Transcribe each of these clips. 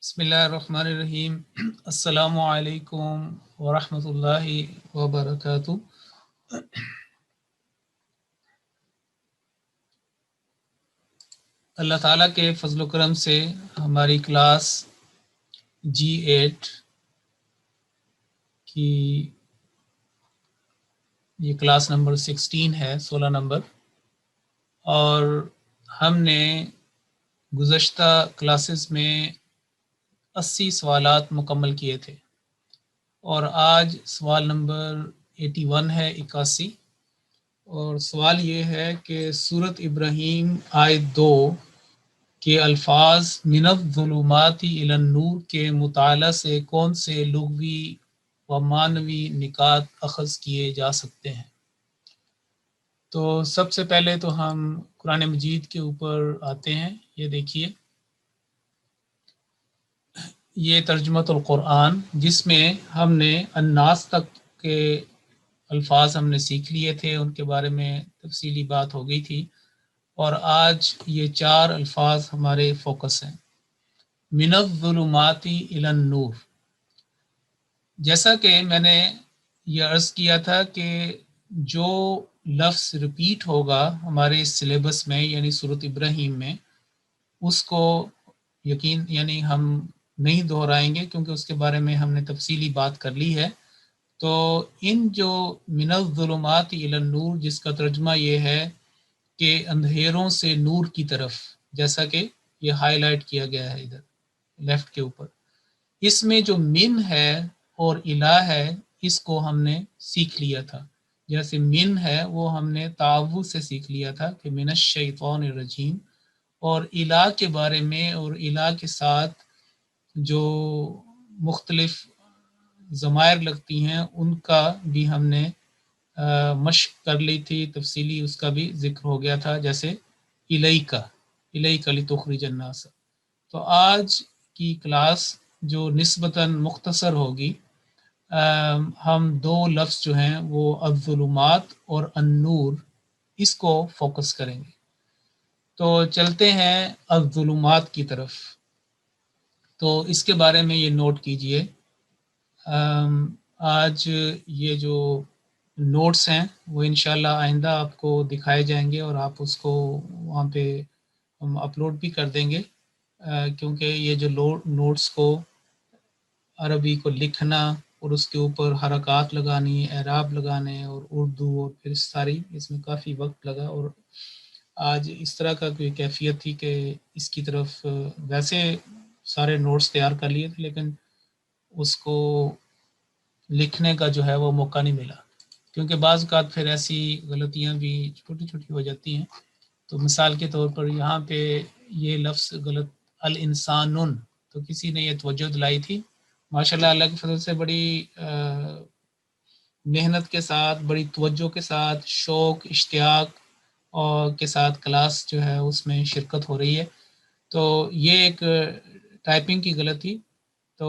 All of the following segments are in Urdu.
بسم اللہ الرحمن الرحیم۔ السلام علیکم ورحمۃ اللہ وبرکاتہ۔ اللہ تعالیٰ کے فضل و کرم سے ہماری کلاس G8 کی یہ کلاس نمبر 16 ہے، 16 نمبر، اور ہم نے گزشتہ کلاسز میں 80 سوالات مکمل کیے تھے، اور آج سوال نمبر 81 ہے، 81، اور سوال یہ ہے کہ سورۃ ابراہیم آیت 2 کے الفاظ من الظلمات الی النور کے مطالعہ سے کون سے لغوی و معنوی نکات اخذ کیے جا سکتے ہیں؟ تو سب سے پہلے تو ہم قرآن مجید کے اوپر آتے ہیں۔ یہ دیکھیے، یہ ترجمۃ القرآن، جس میں ہم نے الناس تک کے الفاظ ہم نے سیکھ لیے تھے، ان کے بارے میں تفصیلی بات ہو گئی تھی، اور آج یہ 4 الفاظ ہمارے فوکس ہیں۔ من الظلمات الی النور، جیسا کہ میں نے یہ عرض کیا تھا کہ جو لفظ ریپیٹ ہوگا ہمارے اس سلیبس میں، یعنی سورۃ ابراہیم میں، اس کو یعنی ہم نہیں دہرائیں گے، کیونکہ اس کے بارے میں ہم نے تفصیلی بات کر لی ہے۔ تو ان جو من الظلمات الی النور، جس کا ترجمہ یہ ہے کہ اندھیروں سے نور کی طرف، جیسا کہ یہ ہائی لائٹ کیا گیا ہے ادھر لیفٹ کے اوپر، اس میں جو من ہے اور الہ ہے، اس کو ہم نے سیکھ لیا تھا۔ جیسے من ہے وہ ہم نے تعوذ سے سیکھ لیا تھا کہ من الشیطان الرجیم، اور الہ کے بارے میں اور الہ کے ساتھ جو مختلف ضمائر لگتی ہیں ان کا بھی ہم نے مشق کر لی تھی، تفصیلی اس کا بھی ذکر ہو گیا تھا، جیسے الیک لتخرج الناس۔ تو آج کی کلاس جو نسبتاً مختصر ہوگی، ہم 2 لفظ جو ہیں وہ الظلمات اور النور، اس کو فوکس کریں گے۔ تو چلتے ہیں الظلمات کی طرف۔ تو اس کے بارے میں یہ نوٹ کیجئے، آج یہ جو نوٹس ہیں وہ انشاءاللہ آئندہ آپ کو دکھائے جائیں گے، اور آپ اس کو وہاں پہ ہم اپلوڈ بھی کر دیں گے، کیونکہ یہ جو نوٹس کو عربی کو لکھنا اور اس کے اوپر حرکات لگانی، اعراب لگانے، اور اردو، اور پھر ساری، اس میں کافی وقت لگا، اور آج اس طرح کا کوئی کیفیت تھی کہ اس کی طرف ویسے سارے نوٹس تیار کر لیے تھے، لیکن اس کو لکھنے کا جو ہے وہ موقع نہیں ملا، کیونکہ بعض اوقات پھر ایسی غلطیاں بھی چھوٹی چھوٹی ہو جاتی ہیں۔ تو مثال کے طور پر یہاں پہ یہ لفظ غلط، الانسان، تو کسی نے یہ توجہ دلائی تھی، ماشاءاللہ اللہ کی فضل سے بڑی محنت کے ساتھ، بڑی توجہ کے ساتھ، شوق، اشتیاق اور کے ساتھ کلاس جو ہے اس میں شرکت ہو رہی ہے۔ تو یہ ایک ٹائپنگ کی غلطی، تو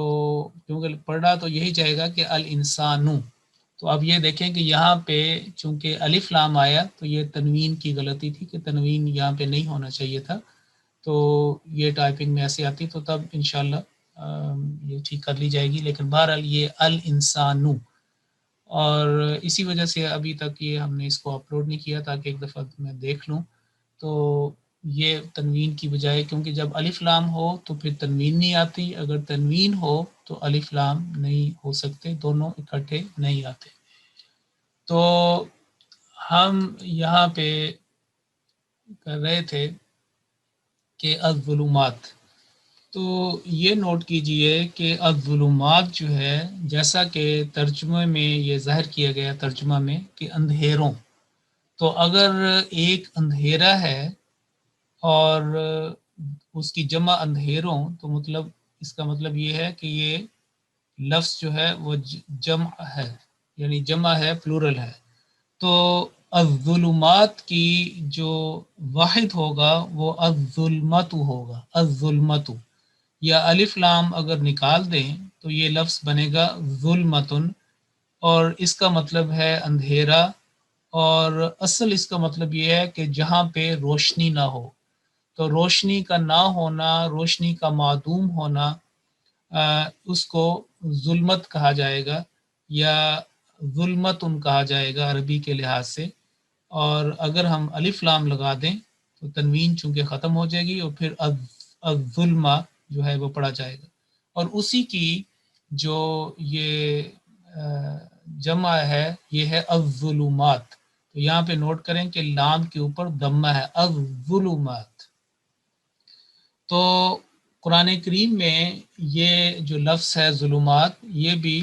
کیونکہ پڑھنا تو یہی چاہے گا کہ الانسانو، تو اب یہ دیکھیں کہ یہاں پہ چونکہ الف لام آیا تو یہ تنوین کی غلطی تھی، کہ تنوین یہاں پہ نہیں ہونا چاہیے تھا، تو یہ ٹائپنگ میں ایسے آتی، تو تب انشاءاللہ یہ ٹھیک کر لی جائے گی، لیکن بہرحال یہ الانسانو، اور اسی وجہ سے ابھی تک یہ ہم نے اس کو اپلوڈ نہیں کیا، تاکہ ایک دفعہ میں دیکھ لوں۔ تو یہ تنوین کی بجائے، کیونکہ جب الف لام ہو تو پھر تنوین نہیں آتی، اگر تنوین ہو تو الف لام نہیں ہو سکتے، دونوں اکٹھے نہیں آتے۔ تو ہم یہاں پہ کر رہے تھے کہ الظلمات، تو یہ نوٹ کیجئے کہ الظلمات جو ہے، جیسا کہ ترجمے میں یہ ظاہر کیا گیا ترجمہ میں کہ اندھیروں، تو اگر ایک اندھیرا ہے اور اس کی جمع اندھیروں، تو مطلب اس کا مطلب یہ ہے کہ یہ لفظ جو ہے وہ جمع ہے، یعنی جمع ہے، پلورل ہے۔ تو الظلمات کی جو واحد ہوگا وہ الظلمت ہوگا، الظلمت، یا الف لام اگر نکال دیں تو یہ لفظ بنے گا ظلمتن، اور اس کا مطلب ہے اندھیرا، اور اصل اس کا مطلب یہ ہے کہ جہاں پہ روشنی نہ ہو، تو روشنی کا نہ ہونا، روشنی کا معدوم ہونا، اس کو ظلمت کہا جائے گا یا ظلمتن کہا جائے گا عربی کے لحاظ سے، اور اگر ہم الف لام لگا دیں تو تنوین چونکہ ختم ہو جائے گی اور پھر الظلمہ جو ہے وہ پڑھا جائے گا، اور اسی کی جو یہ جمع ہے یہ ہے الظلمات۔ تو یہاں پہ نوٹ کریں کہ لام کے اوپر ضمہ ہے، الظلمات۔ تو قرآن کریم میں یہ جو لفظ ہے ظلمات، یہ بھی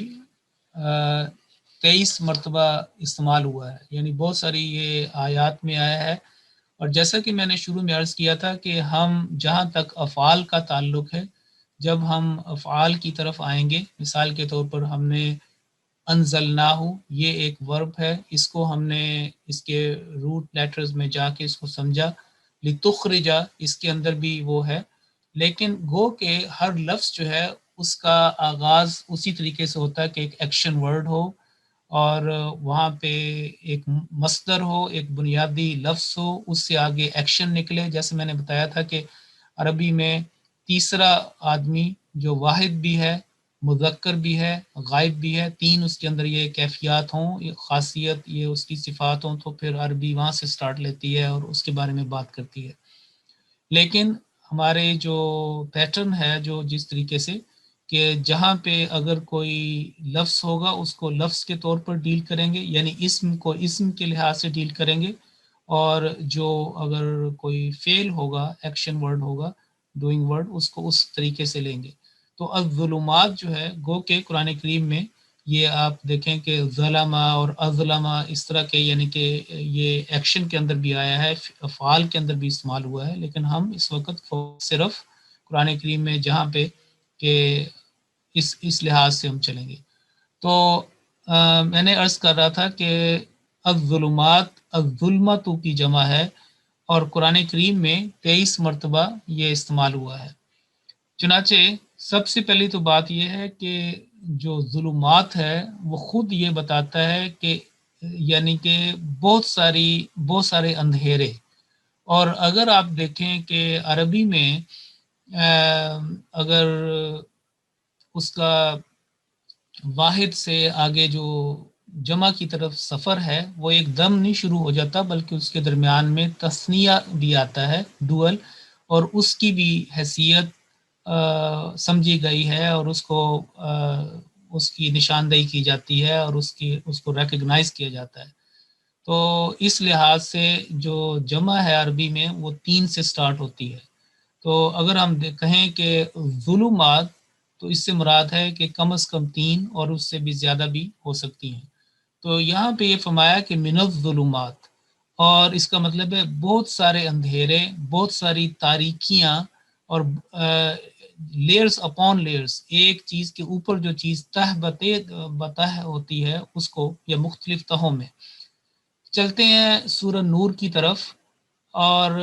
23 مرتبہ استعمال ہوا ہے، یعنی بہت ساری یہ آیات میں آیا ہے۔ اور جیسا کہ میں نے شروع میں عرض کیا تھا کہ ہم جہاں تک افعال کا تعلق ہے، جب ہم افعال کی طرف آئیں گے، مثال کے طور پر ہم نے انزلناہ، یہ ایک ورب ہے، اس کو ہم نے اس کے روٹ لیٹرز میں جا کے اس کو سمجھا، لتخرجا اس کے اندر بھی وہ ہے، لیکن گو کہ ہر لفظ جو ہے اس کا آغاز اسی طریقے سے ہوتا ہے کہ ایک ایکشن ورڈ ہو اور وہاں پہ ایک مصدر ہو، ایک بنیادی لفظ ہو، اس سے آگے ایکشن نکلے۔ جیسے میں نے بتایا تھا کہ عربی میں تیسرا آدمی جو واحد بھی ہے، مذکر بھی ہے، غائب بھی ہے، تین اس کے اندر یہ کیفیات ہوں، یہ خاصیت، یہ اس کی صفات ہوں، تو پھر عربی وہاں سے سٹارٹ لیتی ہے اور اس کے بارے میں بات کرتی ہے۔ لیکن ہمارے جو پیٹرن ہے، جو جس طریقے سے کہ جہاں پہ اگر کوئی لفظ ہوگا اس کو لفظ کے طور پر ڈیل کریں گے، یعنی اسم کو اسم کے لحاظ سے ڈیل کریں گے، اور جو اگر کوئی فعل ہوگا، ایکشن ورڈ ہوگا، ڈوئنگ ورڈ، اس کو اس طریقے سے لیں گے۔ تو الظلمات جو ہے گو کہ قرآن کریم میں یہ آپ دیکھیں کہ ظلمہ اور اظلمہ اس طرح کے، یعنی کہ یہ ایکشن کے اندر بھی آیا ہے، افعال کے اندر بھی استعمال ہوا ہے، لیکن ہم اس وقت صرف قرآن کریم میں جہاں پہ کہ اس لحاظ سے ہم چلیں گے۔ تو میں نے عرض کر رہا تھا کہ الظلمات الظلمت کی جمع ہے اور قرآن کریم میں 23 مرتبہ یہ استعمال ہوا ہے۔ چنانچہ سب سے پہلی تو بات یہ ہے کہ جو ظلمات ہے وہ خود یہ بتاتا ہے کہ یعنی کہ بہت سارے اندھیرے، اور اگر آپ دیکھیں کہ عربی میں اگر اس کا واحد سے آگے جو جمع کی طرف سفر ہے وہ ایک دم نہیں شروع ہو جاتا، بلکہ اس کے درمیان میں تثنیہ بھی آتا ہے، ڈوئل، اور اس کی بھی حیثیت سمجھی گئی ہے اور اس کو اس کی نشاندہی کی جاتی ہے اور اس کو ریکگنائز کیا جاتا ہے۔ تو اس لحاظ سے جو جمع ہے عربی میں وہ 3 سے سٹارٹ ہوتی ہے۔ تو اگر ہم کہیں کہ ظلمات، تو اس سے مراد ہے کہ کم از کم 3 اور اس سے بھی زیادہ بھی ہو سکتی ہیں۔ تو یہاں پہ یہ فرمایا کہ من الظلمات، اور اس کا مطلب ہے بہت سارے اندھیرے، بہت ساری تاریکیاں، اور لیئرز اپون لیئرز، ایک چیز کے اوپر جو چیز تہ بتہ ہوتی ہے اس کو، یا مختلف تہوں میں۔ چلتے ہیں سورہ نور کی طرف، اور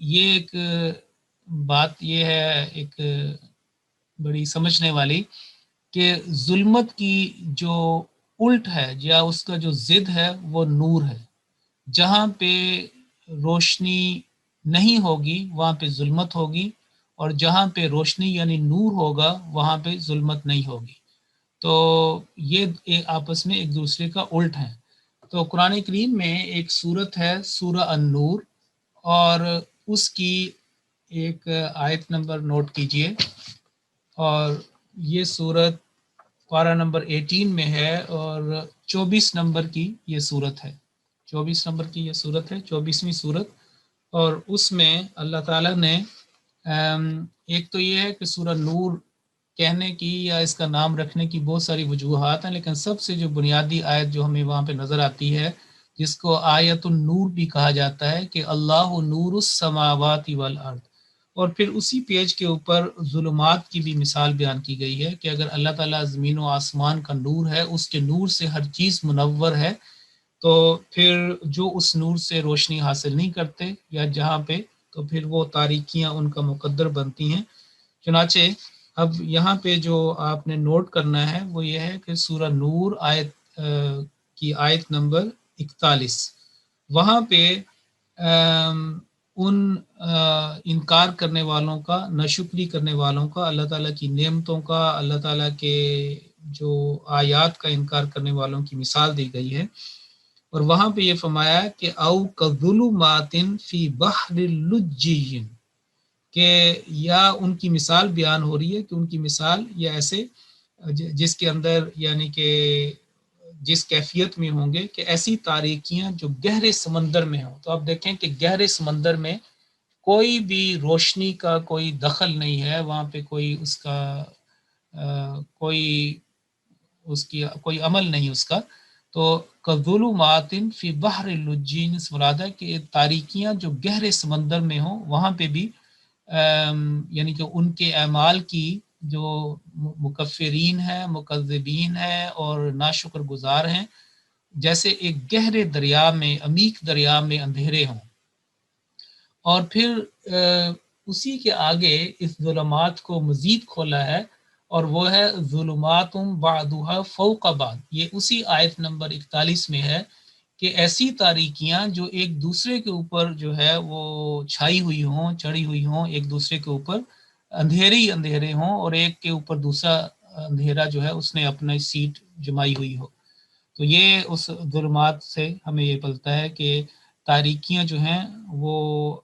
یہ ایک بات یہ ہے ایک بڑی سمجھنے والی کہ ظلمت کی جو الٹ ہے یا اس کا جو ضد ہے وہ نور ہے۔ جہاں پہ روشنی نہیں ہوگی وہاں پہ ظلمت ہوگی، اور جہاں پہ روشنی یعنی نور ہوگا وہاں پہ ظلمت نہیں ہوگی۔ تو یہ آپس میں ایک دوسرے کا الٹ ہے۔ تو قرآن کریم میں ایک صورت ہے سورہ النور، اور اس کی ایک آیت نمبر نوٹ کیجئے، اور یہ صورت پارہ نمبر 18 میں ہے اور 24 نمبر کی یہ صورت ہے، 24 نمبر کی یہ صورت ہے، 24ویں صورت۔ اور اس میں اللہ تعالیٰ نے ایک تو یہ ہے کہ سورہ نور کہنے کی یا اس کا نام رکھنے کی بہت ساری وجوہات ہیں، لیکن سب سے جو بنیادی آیت جو ہمیں وہاں پہ نظر آتی ہے، جس کو آیت النور بھی کہا جاتا ہے، کہ اللہ نور السماوات والارض، اور پھر اسی پیج کے اوپر ظلمات کی بھی مثال بیان کی گئی ہے کہ اگر اللہ تعالیٰ زمین و آسمان کا نور ہے، اس کے نور سے ہر چیز منور ہے، تو پھر جو اس نور سے روشنی حاصل نہیں کرتے یا جہاں پہ، تو پھر وہ تاریکیاں ان کا مقدر بنتی ہیں۔ چنانچہ اب یہاں پہ جو آپ نے نوٹ کرنا ہے وہ یہ ہے کہ سورہ نور کی آیت نمبر 41، وہاں پہ ان انکار کرنے والوں کا، ناشکری کرنے والوں کا، اللہ تعالیٰ کی نعمتوں کا، اللہ تعالیٰ کے جو آیات کا انکار کرنے والوں کی مثال دی گئی ہے۔ اور وہاں پہ یہ فرمایا کہ او کظلمات فی بحر لجی، کہ یا ان کی مثال بیان ہو رہی ہے کہ ان کی مثال یا ایسے جس کے اندر یعنی کہ جس کیفیت میں ہوں گے کہ ایسی تاریکیاں جو گہرے سمندر میں ہوں۔ تو آپ دیکھیں کہ گہرے سمندر میں کوئی بھی روشنی کا کوئی دخل نہیں ہے، وہاں پہ کوئی اس کا کوئی اس کی کوئی عمل نہیں اس کا۔ تو کظلمات فی بحر اللجین سے مراد ہے کہ تاریکیاں جو گہرے سمندر میں ہوں، وہاں پہ بھی یعنی کہ ان کے اعمال کی جو مکفرین ہیں، مکذبین ہیں اور ناشکر گزار ہیں، جیسے ایک گہرے دریا میں، عمیق دریا میں اندھیرے ہوں۔ اور پھر اسی کے آگے اس ظلمات کو مزید کھولا ہے، اور وہ ہے ظلمات بعضها فوق بعض۔ یہ اسی آیت نمبر 41 میں ہے کہ ایسی تاریکیاں جو ایک دوسرے کے اوپر جو ہے وہ چھائی ہوئی ہوں، چڑھی ہوئی ہوں، ایک دوسرے کے اوپر اندھیرے ہی اندھیرے ہوں، اور ایک کے اوپر دوسرا اندھیرا جو ہے اس نے اپنی سیٹ جمائی ہوئی ہو۔ تو یہ اس ظلمات سے ہمیں یہ پلتا ہے کہ تاریکیاں جو ہیں وہ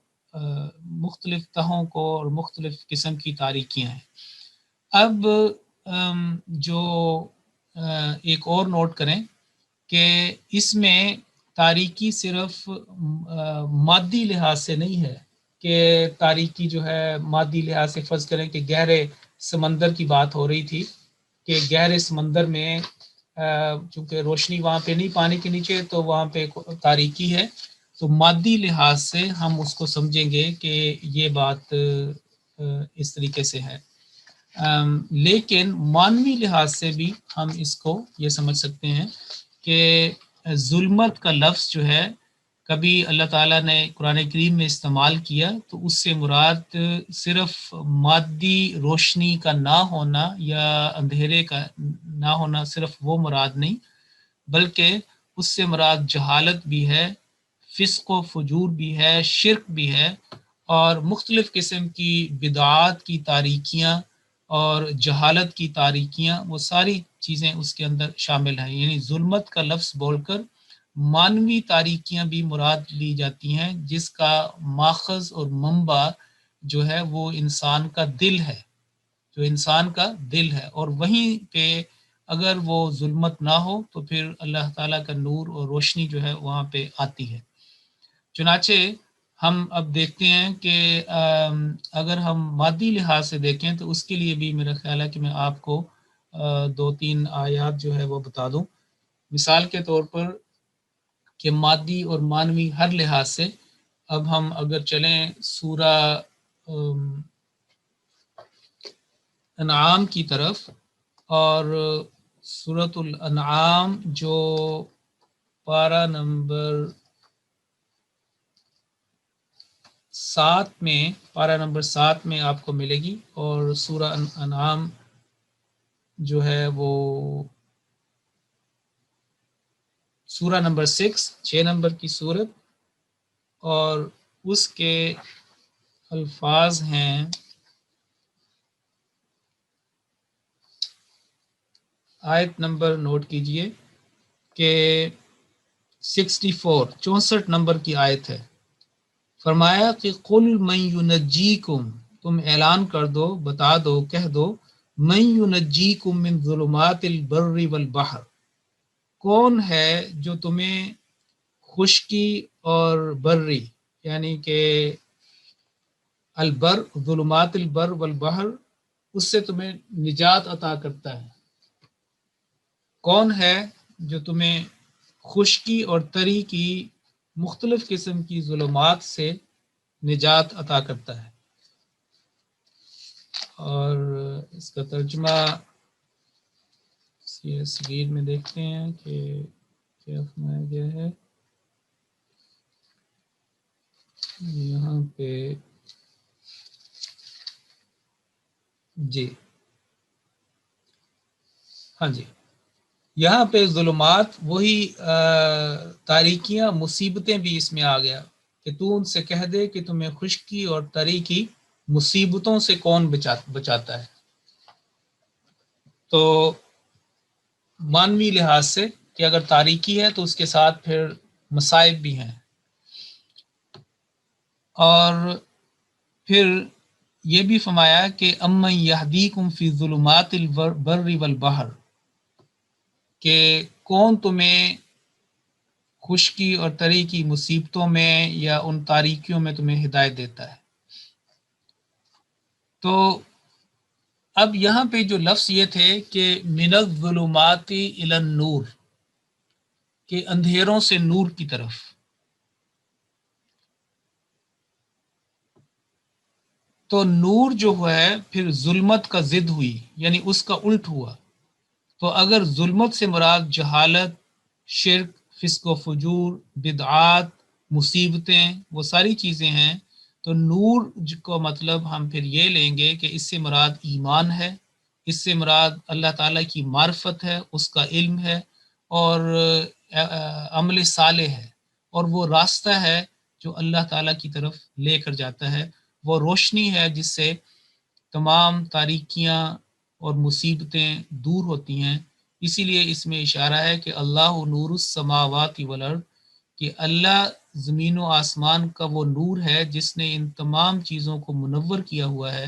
مختلف تہوں کو اور مختلف قسم کی تاریکیاں ہیں۔ اب جو ایک اور نوٹ کریں کہ اس میں تاریکی صرف مادی لحاظ سے نہیں ہے، کہ تاریکی جو ہے مادی لحاظ سے فرض کریں کہ گہرے سمندر کی بات ہو رہی تھی کہ گہرے سمندر میں چونکہ روشنی وہاں پہ نہیں پانی کے نیچے، تو وہاں پہ تاریکی ہے، تو مادی لحاظ سے ہم اس کو سمجھیں گے کہ یہ بات اس طریقے سے ہے۔ لیکن معنوی لحاظ سے بھی ہم اس کو یہ سمجھ سکتے ہیں کہ ظلمت کا لفظ جو ہے کبھی اللہ تعالیٰ نے قرآن کریم میں استعمال کیا تو اس سے مراد صرف مادی روشنی کا نہ ہونا یا اندھیرے کا نہ ہونا، صرف وہ مراد نہیں، بلکہ اس سے مراد جہالت بھی ہے، فسق و فجور بھی ہے، شرک بھی ہے، اور مختلف قسم کی بدعات کی تاریکیاں اور جہالت کی تاریکیاں، وہ ساری چیزیں اس کے اندر شامل ہیں۔ یعنی ظلمت کا لفظ بول کر معنوی تاریکیاں بھی مراد لی جاتی ہیں، جس کا ماخذ اور منبع جو ہے وہ انسان کا دل ہے، جو انسان کا دل ہے، اور وہیں پہ اگر وہ ظلمت نہ ہو تو پھر اللہ تعالیٰ کا نور اور روشنی جو ہے وہاں پہ آتی ہے۔ چنانچہ ہم اب دیکھتے ہیں کہ اگر ہم مادی لحاظ سے دیکھیں تو اس کے لیے بھی میرا خیال ہے کہ میں آپ کو 2-3 آیات جو ہے وہ بتا دوں۔ مثال کے طور پر کہ مادی اور معنوی ہر لحاظ سے اب ہم اگر چلیں سورہ انعام کی طرف، اور سورۃ الانعام جو پارہ نمبر 7 میں آپ کو ملے گی، اور سورہ انعام جو ہے وہ سورہ نمبر 6 نمبر کی سورت، اور اس کے الفاظ ہیں، آیت نمبر نوٹ کیجئے کہ 64 نمبر کی آیت ہے۔ فرمایا کہ قل من ینجیکم، تم اعلان کر دو، بتا دو، کہہ دو، من ینجیکم من ظلمات البر والبحر، کون ہے جو تمہیں خشکی اور بری، یعنی کہ البر، ظلمات البر والبحر، اس سے تمہیں نجات عطا کرتا ہے؟ کون ہے جو تمہیں خشکی اور تری کی مختلف قسم کی ظلمات سے نجات عطا کرتا ہے؟ اور اس کا ترجمہ صغیر میں دیکھتے ہیں کہ کیا فرمایا گیا ہے یہاں پہ۔ جی ہاں جی، یہاں پہ ظلمات وہی تاریکیاں، مصیبتیں بھی اس میں آ گیا کہ تو ان سے کہہ دے کہ تمہیں خشکی اور تری کی مصیبتوں سے کون بچاتا ہے. تو مانوی لحاظ سے کہ اگر تاریکی ہے تو اس کے ساتھ پھر مصائب بھی ہیں. اور پھر یہ بھی فرمایا کہ امن یہدیکم فی ظلمات البر والبحر، کہ کون تمہیں خشکی اور تری کی مصیبتوں میں یا ان تاریکیوں میں تمہیں ہدایت دیتا ہے. تو اب یہاں پہ جو لفظ یہ تھے کہ من الظلمات الی النور، کہ اندھیروں سے نور کی طرف. تو نور جو ہے پھر ظلمت کا ضد ہوئی، یعنی اس کا الٹ ہوا. تو اگر ظلمت سے مراد جہالت، شرک، فسق و فجور، بدعات، مصیبتیں، وہ ساری چیزیں ہیں، تو نور کو مطلب ہم پھر یہ لیں گے کہ اس سے مراد ایمان ہے، اس سے مراد اللہ تعالیٰ کی معرفت ہے، اس کا علم ہے، اور عمل صالح ہے، اور وہ راستہ ہے جو اللہ تعالیٰ کی طرف لے کر جاتا ہے. وہ روشنی ہے جس سے تمام تاریکیاں اور مصیبتیں دور ہوتی ہیں. اسی لیے اس میں اشارہ ہے کہ اللہ نور السماوات والارض، کہ اللہ زمین و آسمان کا وہ نور ہے جس نے ان تمام چیزوں کو منور کیا ہوا ہے،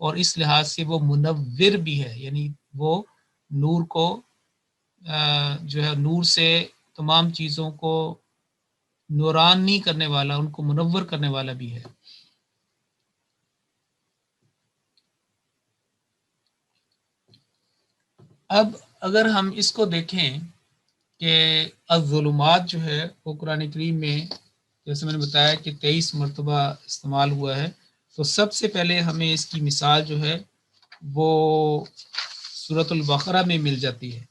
اور اس لحاظ سے وہ منور بھی ہے، یعنی وہ نور کو جو ہے نور سے تمام چیزوں کو نورانی کرنے والا، ان کو منور کرنے والا بھی ہے. اب اگر ہم اس کو دیکھیں کہ الظلمات جو ہے وہ قرآن کریم میں جیسے میں نے بتایا کہ 23 مرتبہ استعمال ہوا ہے. تو سب سے پہلے ہمیں اس کی مثال جو ہے وہ سورۃ البقرہ میں مل جاتی ہے،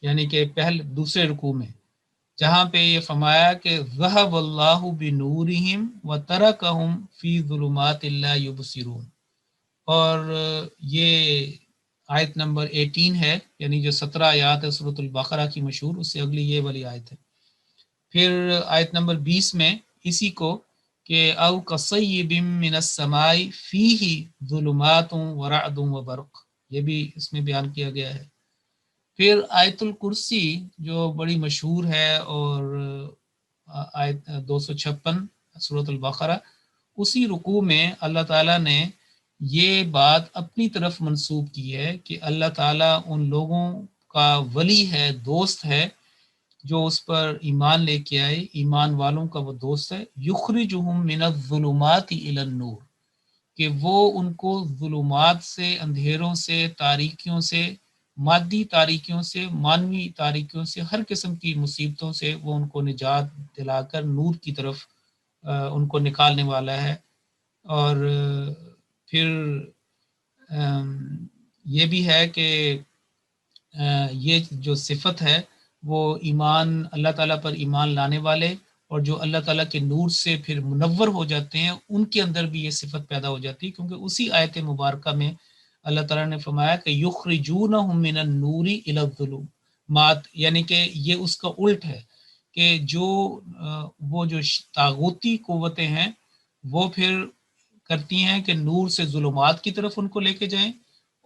یعنی کہ دوسرے رکوع میں، جہاں پہ یہ فرمایا کہ ذہب اللہ بنورہم وترکہم فی ظلمات لا یبصرون. اور یہ آیت نمبر 18 ہے، یعنی جو 17 آیات ہے سورۃ البقرہ کی مشہور، اس سے اگلی یہ والی آیت ہے. پھر آیت نمبر 20 میں اسی کو کہ او کصیب من السماء فیہ ظلمات ورعد وبرق، یہ بھی اس میں بیان کیا گیا ہے. پھر آیت الکرسی جو بڑی مشہور ہے، اور آیت 256 سورۃ البقرہ، اسی رکوع میں اللہ تعالیٰ نے یہ بات اپنی طرف منسوب کی ہے کہ اللہ تعالیٰ ان لوگوں کا ولی ہے، دوست ہے، جو اس پر ایمان لے کے آئے، ایمان والوں کا وہ دوست ہے. یخرجہم من الظلمات الی النور، کہ وہ ان کو ظلمات سے، اندھیروں سے، تاریکیوں سے، مادی تاریکیوں سے، مانوی تاریکیوں سے، ہر قسم کی مصیبتوں سے وہ ان کو نجات دلا کر نور کی طرف ان کو نکالنے والا ہے. اور پھر یہ بھی ہے کہ یہ جو صفت ہے وہ ایمان، اللہ تعالیٰ پر ایمان لانے والے اور جو اللہ تعالیٰ کے نور سے پھر منور ہو جاتے ہیں، ان کے اندر بھی یہ صفت پیدا ہو جاتی ہے، کیونکہ اسی آیت مبارکہ میں اللہ تعالیٰ نے فرمایا کہ یخرجونہم من النور الی الظلمات، یعنی کہ یہ اس کا الٹ ہے کہ وہ جو طاغوتی قوتیں ہیں وہ پھر کرتی ہیں کہ نور سے ظلمات کی طرف ان کو لے کے جائیں،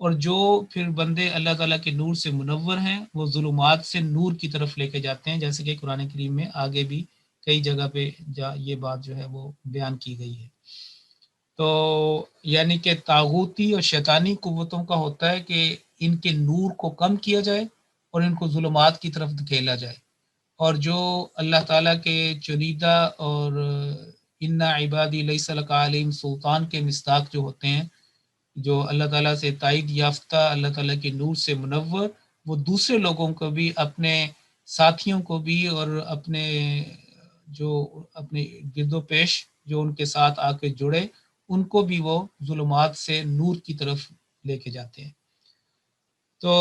اور جو پھر بندے اللہ تعالیٰ کے نور سے منور ہیں وہ ظلمات سے نور کی طرف لے کے جاتے ہیں، جیسے کہ قرآن کریم میں آگے بھی کئی جگہ پہ یہ بات جو ہے وہ بیان کی گئی ہے. تو یعنی کہ طاغوتی اور شیطانی قوتوں کا ہوتا ہے کہ ان کے نور کو کم کیا جائے اور ان کو ظلمات کی طرف دھکیلا جائے، اور جو اللہ تعالیٰ کے چنیدہ اور انا عبادی لیس لک علیہم سلطان کے مصداق جو ہوتے ہیں، جو اللہ تعالیٰ سے تائید یافتہ، اللہ تعالیٰ کے نور سے منور، وہ دوسرے لوگوں کو بھی، اپنے ساتھیوں کو بھی، اور اپنے گرد و پیش جو ان کے ساتھ آ کے جڑے، ان کو بھی وہ ظلمات سے نور کی طرف لے کے جاتے ہیں. تو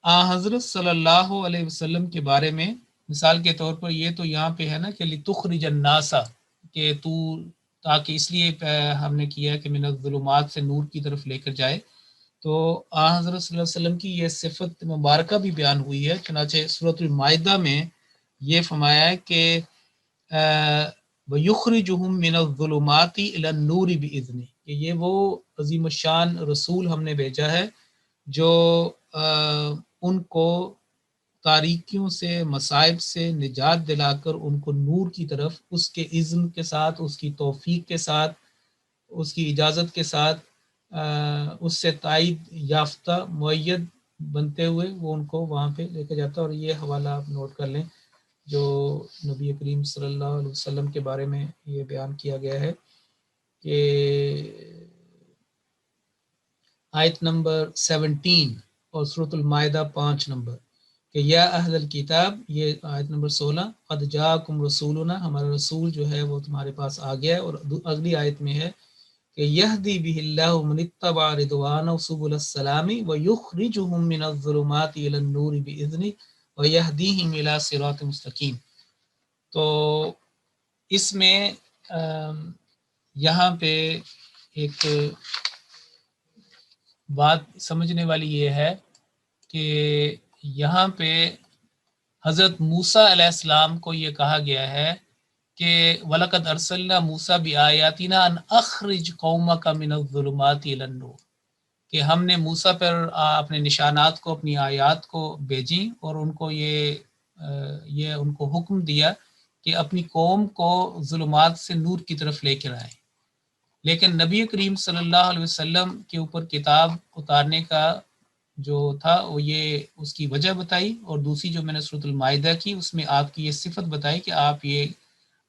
حضرت صلی اللہ علیہ وسلم کے بارے میں مثال کے طور پر یہ تو یہاں پہ ہے نا کہ لتخرج الناس، کہ تاکہ اس لیے ہم نے کیا کہ من الظلمات سے نور کی طرف لے کر جائے. تو حضرت صلی اللہ علیہ وسلم کی یہ صفت مبارکہ بھی بیان ہوئی ہے. چنانچہ سورۃ المائدہ میں یہ فرمایا ہے کہ وَيُخْرِجُهُم مِّنَ الظُّلُمَاتِ إِلَى النُّورِ بِإِذْنِهِ، کہ یہ وہ عظیم الشان رسول ہم نے بھیجا ہے جو ان کو تاریکیوں سے، مصائب سے نجات دلا کر ان کو نور کی طرف اس کے اذن کے ساتھ، اس کی توفیق کے ساتھ، اس کی اجازت کے ساتھ اس سے تائید یافتہ معید بنتے ہوئے وہ ان کو وہاں پہ لے کے جاتا ہے۔ اور یہ حوالہ آپ نوٹ کر لیں جو نبی کریم صلی اللہ علیہ وسلم کے بارے میں یہ بیان کیا گیا ہے کہ آیت نمبر 17 اور سورۃ المائدہ 5 نمبر کہ یا اہل الکتاب، یہ آیت نمبر 16، قد جاءکم رسولنا، ہمارا رسول جو ہے وہ تمہارے پاس آ گیا ہے۔ اور اگلی آیت میں ہے کہ یہدی بہ اللہ من اتبع رضوانہ سبل السلام ویخرجہم من الظلمات الی النور باذنہ ویہدیہم الی صراط مستقیم۔ تو اس میں یہاں پہ ایک بات سمجھنے والی یہ ہے کہ یہاں پہ حضرت موسیٰ علیہ السلام کو یہ کہا گیا ہے کہ وَلَقَدْ أَرْسَلْنَا مُوسَىٰ بِآيَاتِنَا أَنْ أَخْرِجْ قَوْمَكَ مِنَ الظُّلُمَاتِ إِلَى النُّورِ، کہ ہم نے موسیٰ پر اپنے نشانات کو، اپنی آیات کو بھیجیں اور ان کو یہ ان کو حکم دیا کہ اپنی قوم کو ظلمات سے نور کی طرف لے کر آئیں۔ لیکن نبی کریم صلی اللہ علیہ وسلم کے اوپر کتاب اتارنے کا جو تھا وہ یہ اس کی وجہ بتائی، اور دوسری جو میں نے سورۃ المائدہ کی اس میں آپ کی یہ صفت بتائی کہ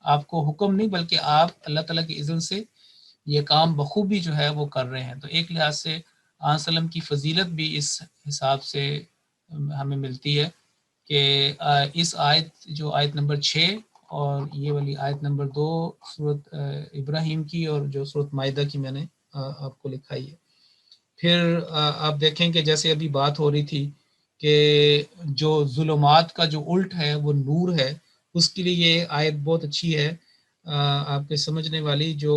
آپ کو حکم نہیں بلکہ آپ اللہ تعالیٰ کے اذن سے یہ کام بخوبی جو ہے وہ کر رہے ہیں۔ تو ایک لحاظ سے آن وسلم کی فضیلت بھی اس حساب سے ہمیں ملتی ہے کہ اس آیت جو آیت نمبر 6 اور یہ والی آیت نمبر 2 سورۃ ابراہیم کی اور جو سورۃ مائدہ کی میں نے آپ کو لکھائی ہے۔ پھر آپ دیکھیں کہ جیسے ابھی بات ہو رہی تھی کہ جو ظلمات کا جو الٹ ہے وہ نور ہے، اس کے لیے یہ آیت بہت اچھی ہے آپ کے سمجھنے والی، جو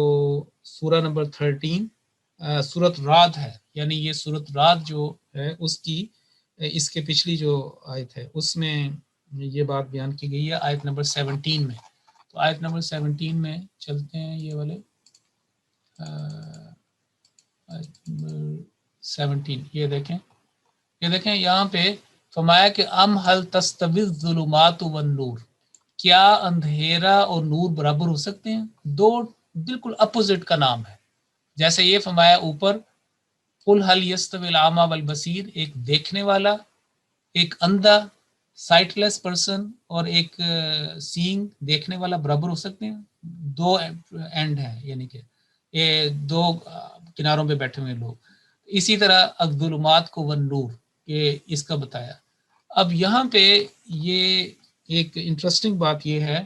سورہ نمبر 13 سورۃ رعد ہے، یعنی یہ سورۃ رعد جو ہے اس کے پچھلی جو آیت ہے اس میں یہ بات بیان کی گئی ہے آیت نمبر 17 میں۔ تو آیت نمبر 17 میں چلتے ہیں، یہ والے آیت نمبر 17 یہ دیکھیں یہاں پہ فرمایا کہ ام حل تستوی الظلمات والنور، کیا اندھیرا اور نور برابر ہو سکتے ہیں؟ دو بالکل اپوزٹ کا نام ہے۔ جیسے یہ فرمایا اوپر قل هل يستوي الاعمى والبصیر، ایک دیکھنے والا، ایک اندھا سائٹ لیس پرسن اور ایک سینگ دیکھنے والا برابر ہو سکتے ہیں؟ دو اینڈ ہیں، یعنی کہ یہ دو کناروں پہ بیٹھے ہوئے لوگ۔ اسی طرح الظلمات کو والنور، یہ اس کا بتایا۔ اب یہاں پہ یہ ایک انٹرسٹنگ بات یہ ہے،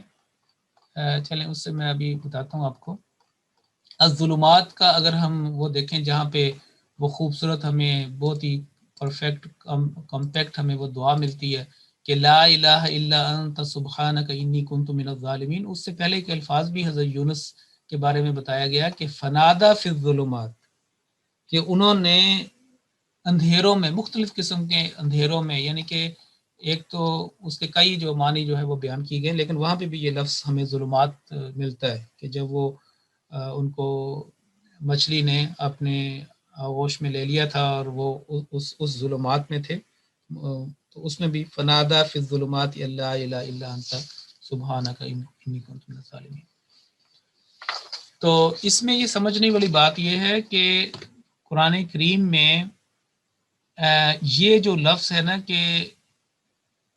چلیں اس سے میں ابھی بتاتا ہوں آپ کو۔ الظلمات کا اگر ہم وہ دیکھیں جہاں پہ وہ خوبصورت ہمیں بہت ہی پرفیکٹ کمپیکٹ ہمیں وہ دعا ملتی ہے کہ لا الہ الا انت سبحانک انی کنت من الظالمین، اس سے پہلے کے الفاظ بھی حضرت یونس کے بارے میں بتایا گیا کہ فنادا فی الظلمات، کہ انہوں نے اندھیروں میں، مختلف قسم کے اندھیروں میں، یعنی کہ ایک تو اس کے کئی جو معنی جو ہے وہ بیان کی گئے، لیکن وہاں پہ بھی یہ لفظ ہمیں ظلمات ملتا ہے کہ جب وہ ان کو مچھلی نے اپنے آغوش میں لے لیا تھا اور وہ اس ظلمات میں تھے، تو اس میں بھی فنادا فی الظلمات الا الہ الا انت سبحانک انی کنت من الظالمین۔ تو اس میں یہ سمجھنے والی بات یہ ہے کہ قرآن کریم میں یہ جو لفظ ہے نا کہ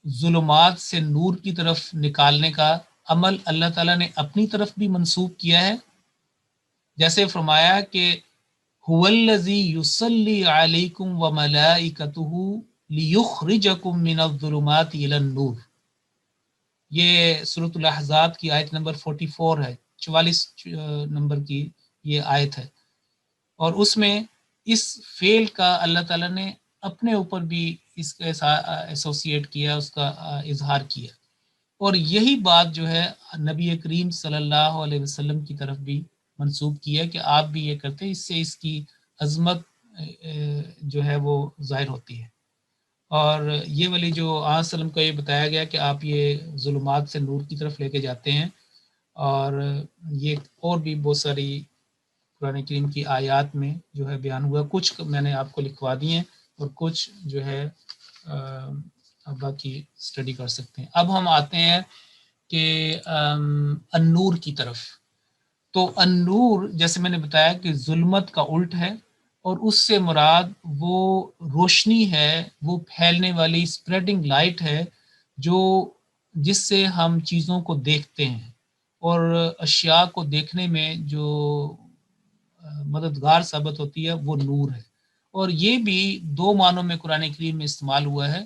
ظلمات سے نور کی طرف نکالنے کا عمل اللہ تعالیٰ نے اپنی طرف بھی منسوب کیا ہے، جیسے فرمایا کہ هو الذی یصلی علیکم وملائکتہ لیخرجکم من الظلمات الی النور، یہ سورۃ الاحزاب کی آیت نمبر 44 ہے، 44 نمبر کی یہ آیت ہے، اور اس میں اس فعل کا اللہ تعالیٰ نے اپنے اوپر بھی اس کے ایسوسیٹ کیا، اس کا اظہار کیا، اور یہی بات جو ہے نبی کریم صلی اللہ علیہ وسلم کی طرف بھی منسوب کی ہے کہ آپ بھی یہ کرتے ہیں، اس سے اس کی عظمت جو ہے وہ ظاہر ہوتی ہے۔ اور یہ والی جو آن وسلم کو یہ بتایا گیا کہ آپ یہ ظلمات سے نور کی طرف لے کے جاتے ہیں، اور یہ اور بھی بہت ساری قرآن کریم کی آیات میں جو ہے بیان ہوا، کچھ میں نے آپ کو لکھوا دی ہیں اور کچھ جو ہے باقی اسٹڈی کر سکتے ہیں۔ اب ہم آتے ہیں کہ النور کی طرف۔ تو النور جیسے میں نے بتایا کہ ظلمت کا الٹ ہے، اور اس سے مراد وہ روشنی ہے، وہ پھیلنے والی اسپریڈنگ لائٹ ہے جو جس سے ہم چیزوں کو دیکھتے ہیں، اور اشیاء کو دیکھنے میں جو مددگار ثابت ہوتی ہے وہ نور ہے۔ اور یہ بھی دو معنوں میں قرآن کریم میں استعمال ہوا ہے،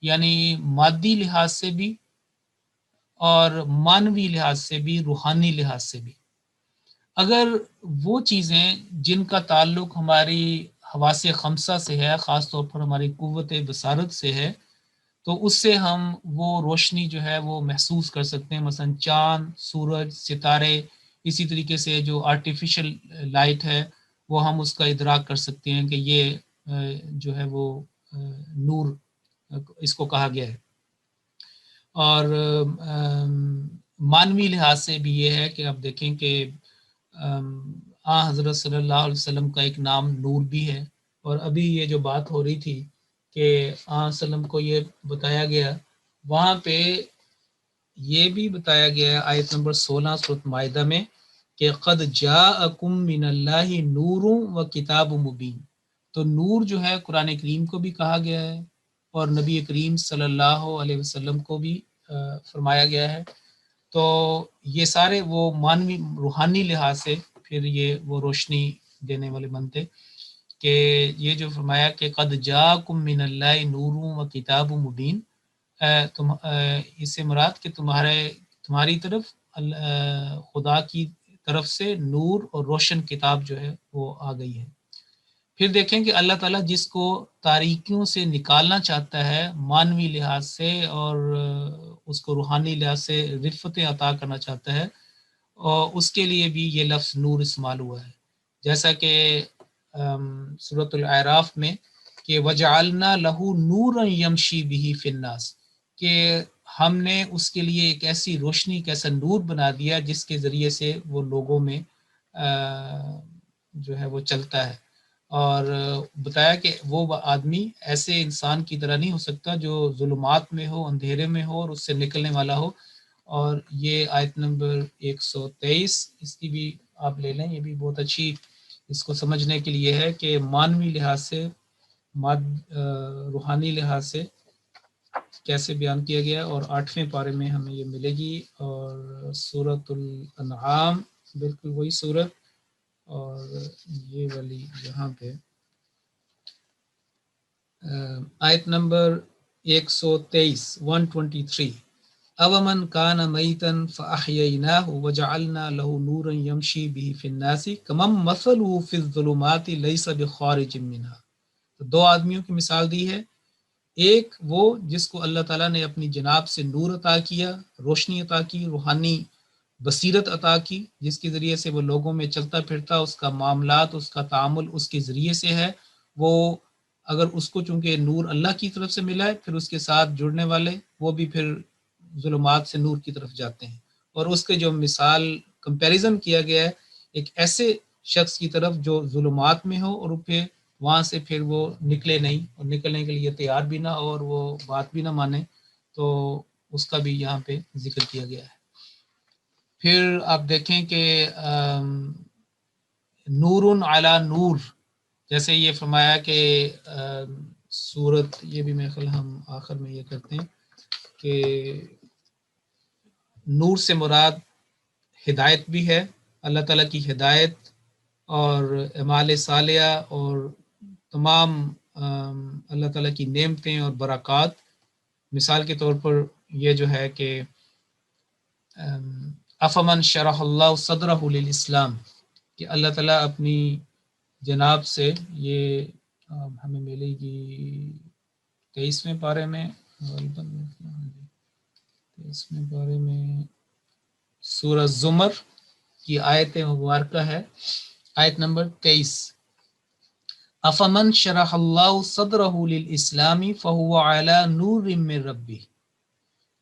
یعنی مادی لحاظ سے بھی اور معنوی لحاظ سے بھی، روحانی لحاظ سے بھی۔ اگر وہ چیزیں جن کا تعلق ہماری حواس خمسہ سے ہے، خاص طور پر ہماری قوت بصارت سے ہے، تو اس سے ہم وہ روشنی جو ہے وہ محسوس کر سکتے ہیں، مثلا چاند، سورج، ستارے، اسی طریقے سے جو آرٹیفیشل لائٹ ہے وہ ہم اس کا ادراک کر سکتے ہیں کہ یہ جو ہے وہ نور اس کو کہا گیا ہے۔ اور معنوی لحاظ سے بھی یہ ہے کہ آپ دیکھیں کہ حضرت صلی اللہ علیہ وسلم کا ایک نام نور بھی ہے، اور ابھی یہ جو بات ہو رہی تھی کہ وسلم کو یہ بتایا گیا، وہاں پہ یہ بھی بتایا گیا آیت نمبر 16 سورۃ مائدہ میں کہ قد جاءکم من اللہ نور و کتاب مبین۔ تو نور جو ہے قرآن کریم کو بھی کہا گیا ہے، اور نبی کریم صلی اللہ علیہ وسلم کو بھی فرمایا گیا ہے۔ تو یہ سارے وہ معنوی روحانی لحاظ سے پھر یہ وہ روشنی دینے والے بنتے، کہ یہ جو فرمایا کہ قد جاءکم من اللہ نور و کتاب مبین، اس سے مراد کہ تمہاری طرف خدا کی طرف سے نور اور روشن کتاب جو ہے وہ آ گئی ہے۔ پھر دیکھیں کہ اللہ تعالیٰ جس کو تاریکیوں سے نکالنا چاہتا ہے معنوی لحاظ سے، اور اس کو روحانی لحاظ سے رفتیں عطا کرنا چاہتا ہے، اور اس کے لیے بھی یہ لفظ نور استعمال ہوا ہے، جیسا کہ سورۃ الاعراف میں کہ وجعلنا لہ نورا یمشی بہ فی الناس، کہ ہم نے اس کے لیے ایک ایسی روشنی، ایک ایسا نور بنا دیا جس کے ذریعے سے وہ لوگوں میں جو ہے وہ چلتا ہے۔ اور بتایا کہ وہ آدمی ایسے انسان کی طرح نہیں ہو سکتا جو ظلمات میں ہو، اندھیرے میں ہو اور اس سے نکلنے والا ہو۔ اور یہ آیت نمبر 123 اس کی بھی آپ لے لیں، یہ بھی بہت اچھی اس کو سمجھنے کے لیے ہے کہ معنوی لحاظ سے، روحانی لحاظ سے کیسے بیان کیا گیا، اور 8ویں پارے میں ہمیں یہ ملے گی۔ اور سورۃ الانعام بالکل وہی سورت، اور یہ والی یہاں پہ آیت نمبر 123 اومن کان میتن فاحییناہ وجعلنا لہ نورا یمشی بہ فی الناس کمن مثلہ فی الظلمات لیس بخارج منہا۔ تو دو آدمیوں کی مثال دی ہے، ایک وہ جس کو اللہ تعالیٰ نے اپنی جناب سے نور عطا کیا، روشنی عطا کی، روحانی بصیرت عطا کی، جس کے ذریعے سے وہ لوگوں میں چلتا پھرتا، اس کا معاملات، اس کا تعامل اس کے ذریعے سے ہے۔ وہ اگر اس کو چونکہ نور اللہ کی طرف سے ملا ہے، پھر اس کے ساتھ جڑنے والے وہ بھی پھر ظلمات سے نور کی طرف جاتے ہیں۔ اور اس کے جو مثال کمپیریزن کیا گیا ہے ایک ایسے شخص کی طرف جو ظلمات میں ہو اور پھر وہاں سے پھر وہ نکلے نہیں، اور نکلنے کے لیے تیار بھی نہ ہو اور وہ بات بھی نہ مانے، تو اس کا بھی یہاں پہ ذکر کیا گیا ہے۔ پھر آپ دیکھیں کہ نور علی نور، جیسے یہ فرمایا کہ سورت، یہ بھی میرے خیال ہم آخر میں یہ کرتے ہیں کہ نور سے مراد ہدایت بھی ہے، اللہ تعالیٰ کی ہدایت اور اعمال صالحہ اور تمام اللہ تعالیٰ کی نعمتیں اور برکات۔ مثال کے طور پر یہ جو ہے کہ افمن شرح اللہ صدرہ للاسلام، کہ اللہ تعالیٰ اپنی جناب سے، یہ ہمیں ملے گی 23ویں پارے میں، 23ویں پارے میں سورہ زمر کی آیت مبارکہ ہے، آیت نمبر 23 افمن شرح اللہ صدرہ للاسلام فہو علی نور من ربہ،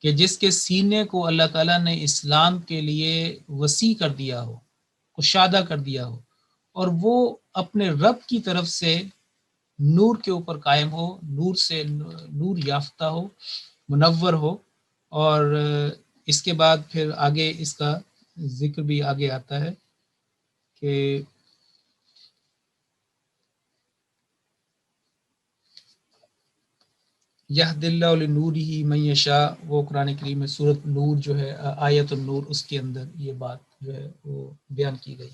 کہ جس کے سینے کو اللہ تعالیٰ نے اسلام کے لیے وسیع کر دیا ہو، کشادہ کر دیا ہو، اور وہ اپنے رب کی طرف سے نور کے اوپر قائم ہو، نور سے نور یافتہ ہو، منور ہو۔ اور اس کے بعد پھر آگے اس کا ذکر بھی آگے آتا ہے کہ یہد اللہ لنورہ من یشاء، وہ قرآن کریم میں سورۃ نور جو ہے، آیت النور، اس کے اندر یہ بات جو ہے وہ بیان کی گئی۔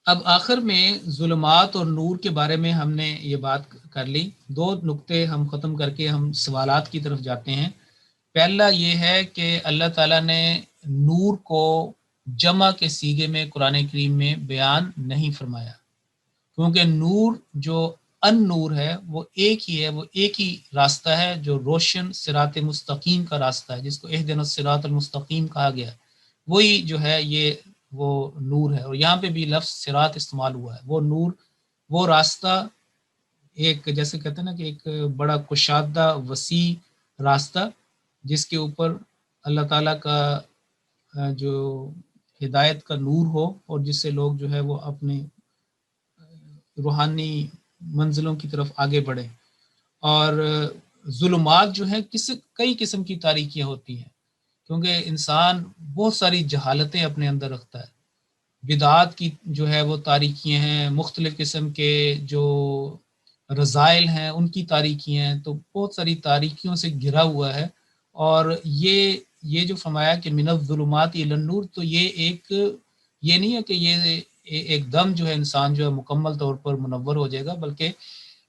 اب آخر میں ظلمات اور نور کے بارے میں ہم نے یہ بات کر لی۔ دو نقطے ہم ختم کر کے ہم سوالات کی طرف جاتے ہیں۔ پہلا یہ ہے کہ اللہ تعالیٰ نے نور کو جمع کے صیغے میں قرآن کریم میں بیان نہیں فرمایا، کیونکہ نور جو ان نور ہے وہ ایک ہی ہے، وہ ایک ہی راستہ ہے جو روشن صراط مستقیم کا راستہ ہے، جس کو اہدنا الصراط المستقیم کہا گیا ہے، وہی جو ہے یہ وہ نور ہے۔ اور یہاں پہ بھی لفظ صراط استعمال ہوا ہے۔ وہ نور، وہ راستہ، ایک جیسے کہتے ہیں نا کہ ایک بڑا کشادہ وسیع راستہ جس کے اوپر اللہ تعالیٰ کا جو ہدایت کا نور ہو، اور جس سے لوگ جو ہے وہ اپنے روحانی منزلوں کی طرف آگے بڑھیں۔ اور ظلمات جو ہیں کئی قسم کی تاریکیاں ہوتی ہیں، کیونکہ انسان بہت ساری جہالتیں اپنے اندر رکھتا ہے۔ بدعات کی جو ہے وہ تاریکیاں ہیں، مختلف قسم کے جو رذائل ہیں ان کی تاریکیاں ہیں، تو بہت ساری تاریکیوں سے گھرا ہوا ہے۔ اور یہ جو فرمایا کہ من الظلمات الی النور، تو یہ نہیں ہے کہ یہ ایک دم جو ہے انسان جو ہے مکمل طور پر منور ہو جائے گا، بلکہ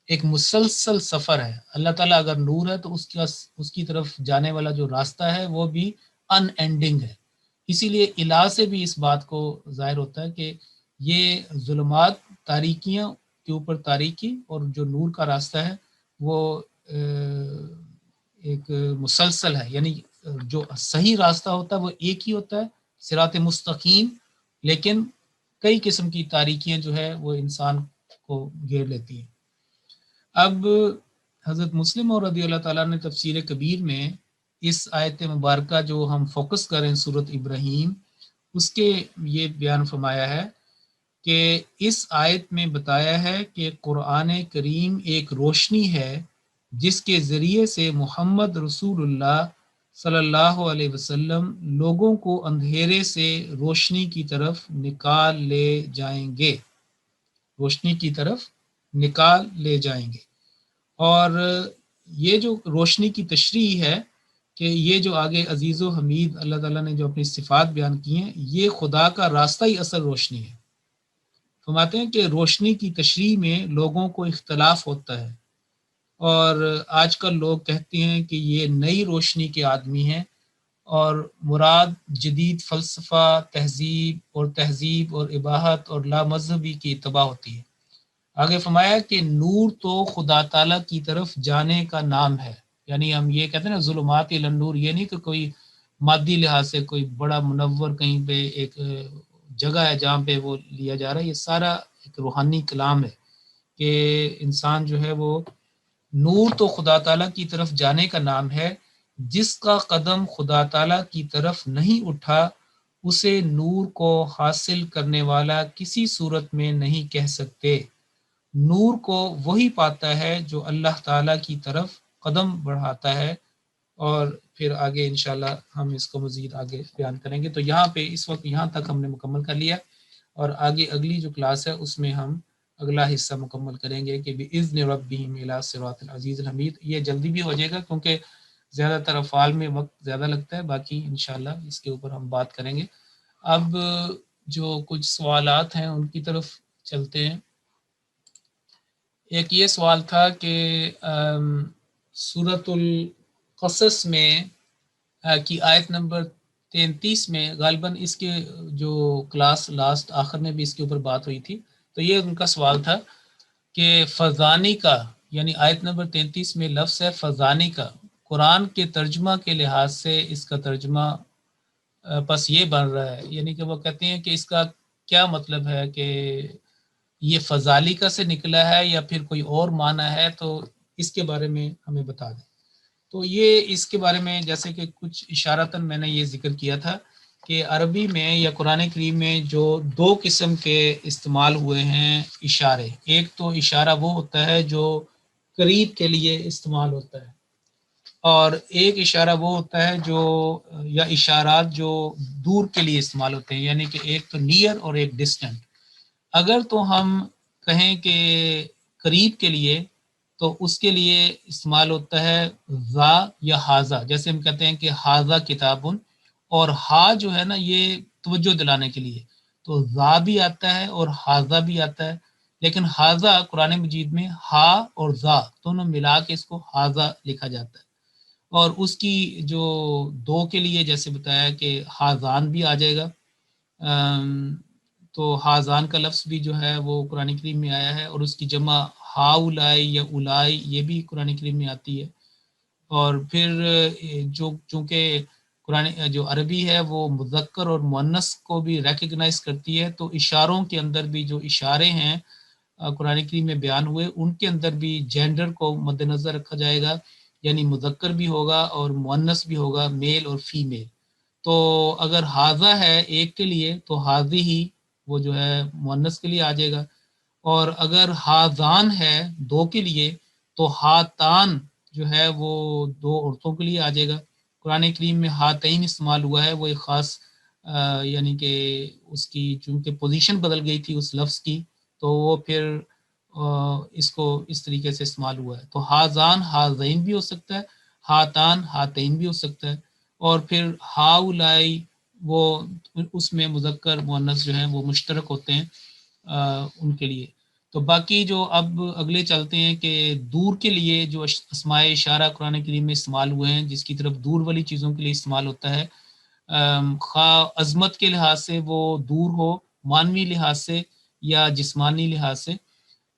ایک مسلسل سفر ہے۔ اللہ تعالیٰ اگر نور ہے تو اس کی طرف جانے والا جو راستہ ہے وہ بھی ان اینڈنگ ہے۔ اسی لیے الہ سے بھی اس بات کو ظاہر ہوتا ہے کہ یہ ظلمات، تاریکیاں کے اوپر تاریکی، اور جو نور کا راستہ ہے وہ ایک مسلسل ہے، یعنی جو صحیح راستہ ہوتا ہے وہ ایک ہی ہوتا ہے، صراط مستقیم، لیکن کئی قسم کی تاریکیاں جو ہے وہ انسان کو گھیر لیتی ہیں۔ اب حضرت مسلم اور رضی اللہ تعالیٰ نے تفسیر کبیر میں اس آیت مبارکہ جو ہم فوکس کریں سورۃ ابراہیم، اس کے یہ بیان فرمایا ہے کہ اس آیت میں بتایا ہے کہ قرآن کریم ایک روشنی ہے جس کے ذریعے سے محمد رسول اللہ صلی اللہ علیہ وسلم لوگوں کو اندھیرے سے روشنی کی طرف نکال لے جائیں گے، روشنی کی طرف نکال لے جائیں گے۔ اور یہ جو روشنی کی تشریح ہے کہ یہ جو آگے عزیز و حمید اللہ تعالیٰ نے جو اپنی صفات بیان کی ہیں، یہ خدا کا راستہ ہی اصل روشنی ہے۔ فرماتے ہیں کہ روشنی کی تشریح میں لوگوں کو اختلاف ہوتا ہے، اور آج کل لوگ کہتے ہیں کہ یہ نئی روشنی کے آدمی ہیں، اور مراد جدید فلسفہ، تہذیب اور اباحت اور لا مذہبی کی اتباع ہوتی ہے۔ آگے فرمایا کہ نور تو خدا تعالیٰ کی طرف جانے کا نام ہے، یعنی ہم یہ کہتے ہیں نا ظلمات الی النور، یہ نہیں کہ کوئی مادی لحاظ سے کوئی بڑا منور کہیں پہ ایک جگہ ہے جہاں پہ وہ لیا جا رہا ہے، یہ سارا ایک روحانی کلام ہے کہ انسان جو ہے وہ نور تو خدا تعالیٰ کی طرف جانے کا نام ہے، جس کا قدم خدا تعالیٰ کی طرف نہیں اٹھا اسے نور کو حاصل کرنے والا کسی صورت میں نہیں کہہ سکتے۔ نور کو وہی پاتا ہے جو اللہ تعالیٰ کی طرف قدم بڑھاتا ہے۔ اور پھر آگے انشاءاللہ ہم اس کو مزید آگے بیان کریں گے۔ تو یہاں پہ اس وقت یہاں تک ہم نے مکمل کر لیا، اور آگے اگلی جو کلاس ہے اس میں ہم اگلا حصہ مکمل کریں گے کہ بِإِذْنِ رَبِّهِمْ إِلَىٰ صِرَاطِ الْعَزِيزِ الْحَمِيدِ۔ یہ جلدی بھی ہو جائے گا کیونکہ زیادہ تر افعال میں وقت زیادہ لگتا ہے، باقی انشاءاللہ اس کے اوپر ہم بات کریں گے۔ اب جو کچھ سوالات ہیں ان کی طرف چلتے ہیں۔ ایک یہ سوال تھا کہ سورۃ القصص میں کی آیت نمبر 33 میں، غالباً اس کے جو کلاس لاسٹ آخر میں بھی اس کے اوپر بات ہوئی تھی، تو یہ ان کا سوال تھا کہ فضانی کا، یعنی آیت نمبر 33 میں لفظ ہے فضانی کا، قرآن کے ترجمہ کے لحاظ سے اس کا ترجمہ بس یہ بن رہا ہے، یعنی کہ وہ کہتے ہیں کہ اس کا کیا مطلب ہے کہ یہ فضالیکہ سے نکلا ہے یا پھر کوئی اور معنی ہے، تو اس کے بارے میں ہمیں بتا دیں۔ تو یہ اس کے بارے میں جیسے کہ کچھ اشارتاً میں نے یہ ذکر کیا تھا کہ عربی میں یا قرآن کریم میں جو دو قسم کے استعمال ہوئے ہیں اشارے، ایک تو اشارہ وہ ہوتا ہے جو قریب کے لیے استعمال ہوتا ہے، اور ایک اشارہ وہ ہوتا ہے جو یا اشارات جو دور کے لیے استعمال ہوتے ہیں، یعنی کہ ایک تو نیئر اور ایک ڈسٹنٹ۔ اگر تو ہم کہیں کہ قریب کے لیے تو اس کے لیے استعمال ہوتا ہے ذا یا حاذا، جیسے ہم کہتے ہیں کہ حاذا کتابن، اور ہا جو ہے نا یہ توجہ دلانے کے لیے، تو ذا بھی آتا ہے اور حاذا بھی آتا ہے، لیکن حاذا قرآن مجید میں ہا اور ذا دونوں ملا کے اس کو حاذا لکھا جاتا ہے، اور اس کی جو دو کے لیے جیسے بتایا کہ حاذان بھی آ جائے گا، تو حاذان کا لفظ بھی جو ہے وہ قرآن کریم میں آیا ہے، اور اس کی جمع ہا اولائی یا اولائی یہ بھی قرآن کریم میں آتی ہے۔ اور پھر جو چونکہ قرآن جو عربی ہے وہ مذکر اور مؤنث کو بھی ریکگنائز کرتی ہے، تو اشاروں کے اندر بھی جو اشارے ہیں قرآن کریم میں بیان ہوئے ان کے اندر بھی جینڈر کو مد نظر رکھا جائے گا، یعنی مذکر بھی ہوگا اور مؤنث بھی ہوگا، میل اور فیمیل۔ تو اگر حاذا ہے ایک کے لیے تو حاذی ہی وہ جو ہے مؤنث کے لیے آ جائے گا، اور اگر حاذان ہے دو کے لیے تو ہاتان جو ہے وہ دو عورتوں کے لیے آ جائے گا۔ قرآن کریم میں ہاتین استعمال ہوا ہے، وہ ایک خاص یعنی کہ اس کی چونکہ پوزیشن بدل گئی تھی اس لفظ کی، تو وہ پھر اس کو اس طریقے سے استعمال ہوا ہے۔ تو حاذان حاذین بھی ہو سکتا ہے، ہاتان ہاتین بھی ہو سکتا ہے، اور پھر ہاؤلائی وہ اس میں مذکر مؤنث جو ہیں وہ مشترک ہوتے ہیں ان کے لیے۔ تو باقی جو اب اگلے چلتے ہیں کہ دور کے لیے جو اسماء اشارہ قرآن کریم میں استعمال ہوئے ہیں، جس کی طرف دور والی چیزوں کے لیے استعمال ہوتا ہے، خواہ عظمت کے لحاظ سے وہ دور ہو، معنوی لحاظ سے یا جسمانی لحاظ سے،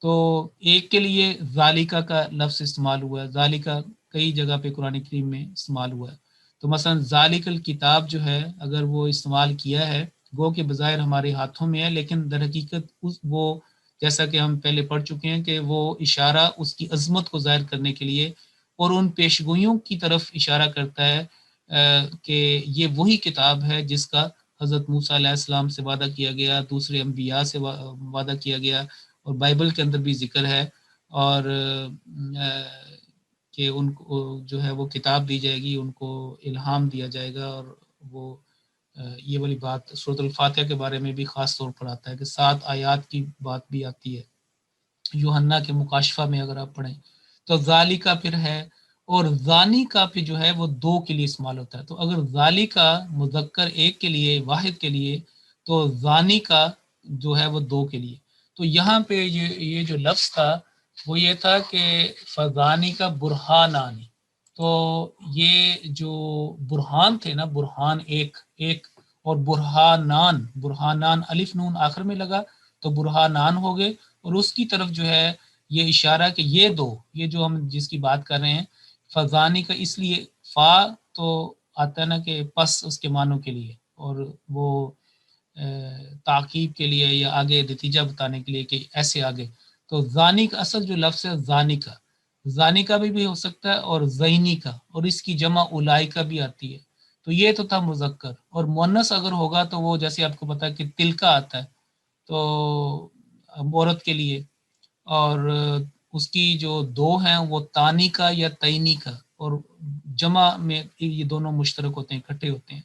تو ایک کے لیے ذالکہ کا لفظ استعمال ہوا ہے، ذالکہ کئی جگہ پہ قرآن کریم میں استعمال ہوا ہے۔ تو مثلا ذالک الکتاب جو ہے اگر وہ استعمال کیا ہے، گو کہ بظاہر ہمارے ہاتھوں میں ہے، لیکن در حقیقت وہ جیسا کہ ہم پہلے پڑھ چکے ہیں کہ وہ اشارہ اس کی عظمت کو ظاہر کرنے کے لیے اور ان پیشگوئیوں کی طرف اشارہ کرتا ہے کہ یہ وہی کتاب ہے جس کا حضرت موسیٰ علیہ السلام سے وعدہ کیا گیا، دوسرے انبیاء سے وعدہ کیا گیا، اور بائبل کے اندر بھی ذکر ہے، اور کہ ان کو جو ہے وہ کتاب دی جائے گی، ان کو الہام دیا جائے گا، اور وہ یہ والی بات سورۃ الفاتحہ کے بارے میں بھی خاص طور پر آتا ہے کہ 7 آیات کی بات بھی آتی ہے یوحنا کے مکاشفہ میں اگر آپ پڑھیں تو ذالکہ پھر ہے، اور ذانی کا پھر جو ہے وہ دو کے لیے استعمال ہوتا ہے۔ تو اگر ذالکہ مذکر ایک کے لیے واحد کے لیے تو ذانی کا جو ہے وہ دو کے لیے۔ تو یہاں پہ یہ جو لفظ تھا وہ یہ تھا کہ فذانی کا برہانانی، تو یہ جو برہان تھے نا، برہان ایک اور برہانان الف نون آخر میں لگا تو برہانان ہو گئے، اور اس کی طرف جو ہے یہ اشارہ کہ یہ دو، یہ جو ہم جس کی بات کر رہے ہیں فضانی کا، اس لیے فا تو آتا ہے نا کہ پس اس کے معنوں کے لیے، اور وہ تعقیب کے لیے یا آگے نتیجہ بتانے کے لیے کہ ایسے آگے، تو زانی کا اصل جو لفظ ہے زانی کا بھی ہو سکتا ہے اور زینی کا، اور اس کی جمع اولائی کا بھی آتی ہے۔ تو یہ تو تھا مذکر، اور مؤنث اگر ہوگا تو وہ جیسے آپ کو پتا ہے کہ تلکا آتا ہے تو عورت کے لیے، اور اس کی جو دو ہیں وہ تانی کا یا تینی کا، اور جمع میں یہ دونوں مشترک ہوتے ہیں، اکٹھے ہوتے ہیں۔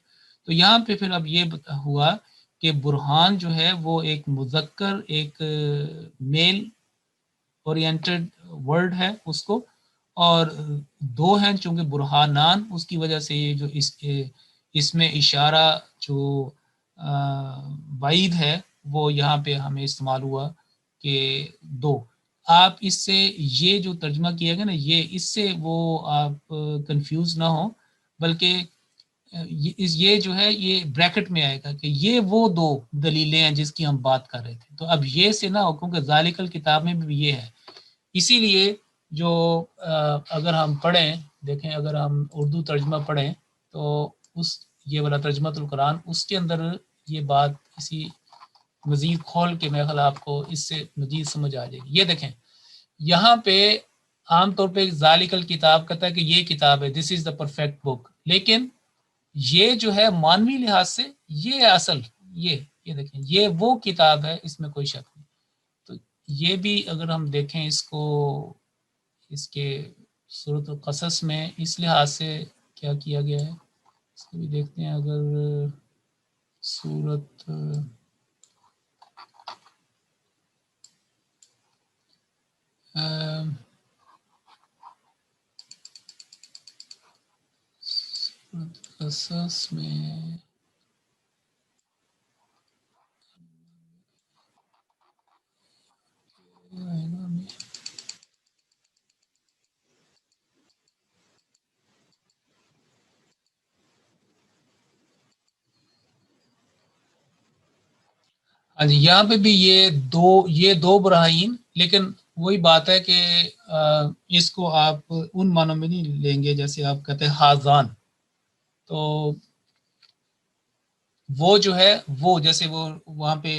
تو یہاں پہ پھر اب یہ ہوا کہ برہان جو ہے وہ ایک مذکر، ایک میل اورینٹڈ ورڈ ہے اس کو، اور دو ہیں چونکہ برہانان، اس کی وجہ سے یہ جو اس میں اشارہ جو بعید ہے وہ یہاں پہ ہمیں استعمال ہوا کہ دو۔ آپ اس سے یہ جو ترجمہ کیا گیا نا، یہ اس سے وہ آپ کنفیوز نہ ہو، بلکہ یہ جو ہے یہ بریکٹ میں آئے گا کہ یہ وہ دو دلیلیں ہیں جس کی ہم بات کر رہے تھے، تو اب یہ سے نہ ہو کیونکہ ذالک الکتاب میں بھی یہ ہے۔ اسی لیے جو اگر ہم پڑھیں، دیکھیں اگر ہم اردو ترجمہ پڑھیں تو اس یہ والا ترجمہ القرآن، اس کے اندر یہ بات اسی مزید کھول کے میرے خیال آپ کو اس سے مزید سمجھ آ جائے گی۔ یہ دیکھیں یہاں پہ عام طور پہ ذالکل کتاب کہتا ہے کہ یہ کتاب ہے، دس از دا پرفیکٹ بک، لیکن یہ جو ہے مانوی لحاظ سے یہ اصل یہ دیکھیں یہ وہ کتاب ہے، اس میں کوئی شک نہیں۔ تو یہ بھی اگر ہم دیکھیں اس کو، اس کے سورۃ القصص میں اس لحاظ سے کیا کیا گیا ہے، اس کو بھی دیکھتے ہیں۔ اگر سورۃ قصص میں ہاں جی، یہاں پہ بھی یہ دو براہین، لیکن وہی بات ہے کہ اس کو آپ ان معنوں میں نہیں لیں گے جیسے آپ کہتے ہیں ہاذان، تو وہ جو ہے وہ جیسے وہ وہاں پہ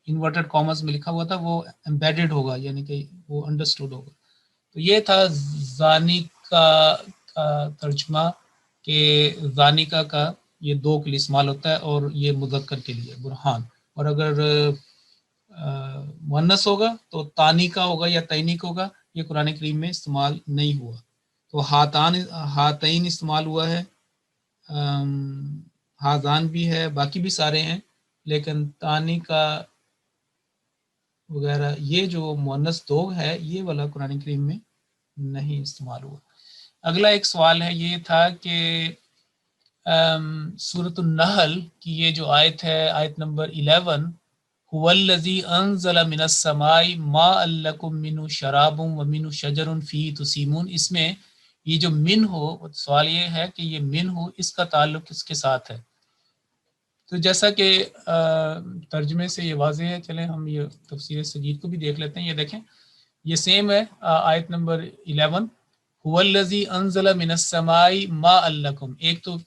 انورٹڈ کامرس میں لکھا ہوا تھا وہ امبیڈڈ ہوگا، یعنی کہ وہ انڈرسٹوڈ ہوگا۔ تو یہ تھا زانی کا ترجمہ کہ زانیکا کا یہ دو کے لیے استعمال ہوتا ہے اور یہ مذکر کے لیے برہان، اور اگر مؤنث ہوگا تو تانی کا ہوگا یا تینی کا ہوگا، یہ قرآن کریم میں استعمال نہیں ہوا۔ تو ہاتین استعمال ہوا ہے، ہاذان بھی ہے، باقی بھی سارے ہیں، لیکن تانی کا وغیرہ یہ جو مؤنث دو ہے یہ والا قرآن کریم میں نہیں استعمال ہوا۔ اگلا ایک سوال ہے، یہ تھا کہ سورۃ النحل کی یہ جو آیت ہے، آیت نمبر 11، هو الذی انزل من السماء ماء لکم منہ شراب ومنہ شجر فیہ تسیمون، اس میں یہ جو من ہو، سوال یہ ہے کہ یہ من ہو اس کا تعلق کس کے ساتھ ہے؟ تو جیسا کہ ترجمے سے یہ واضح ہے، چلیں ہم یہ تفسیر سجید کو بھی دیکھ لیتے ہیں۔ یہ دیکھیں یہ سیم ہے، آیت نمبر 11، هو الذی انزل من السماء ماء لکم، ایک تو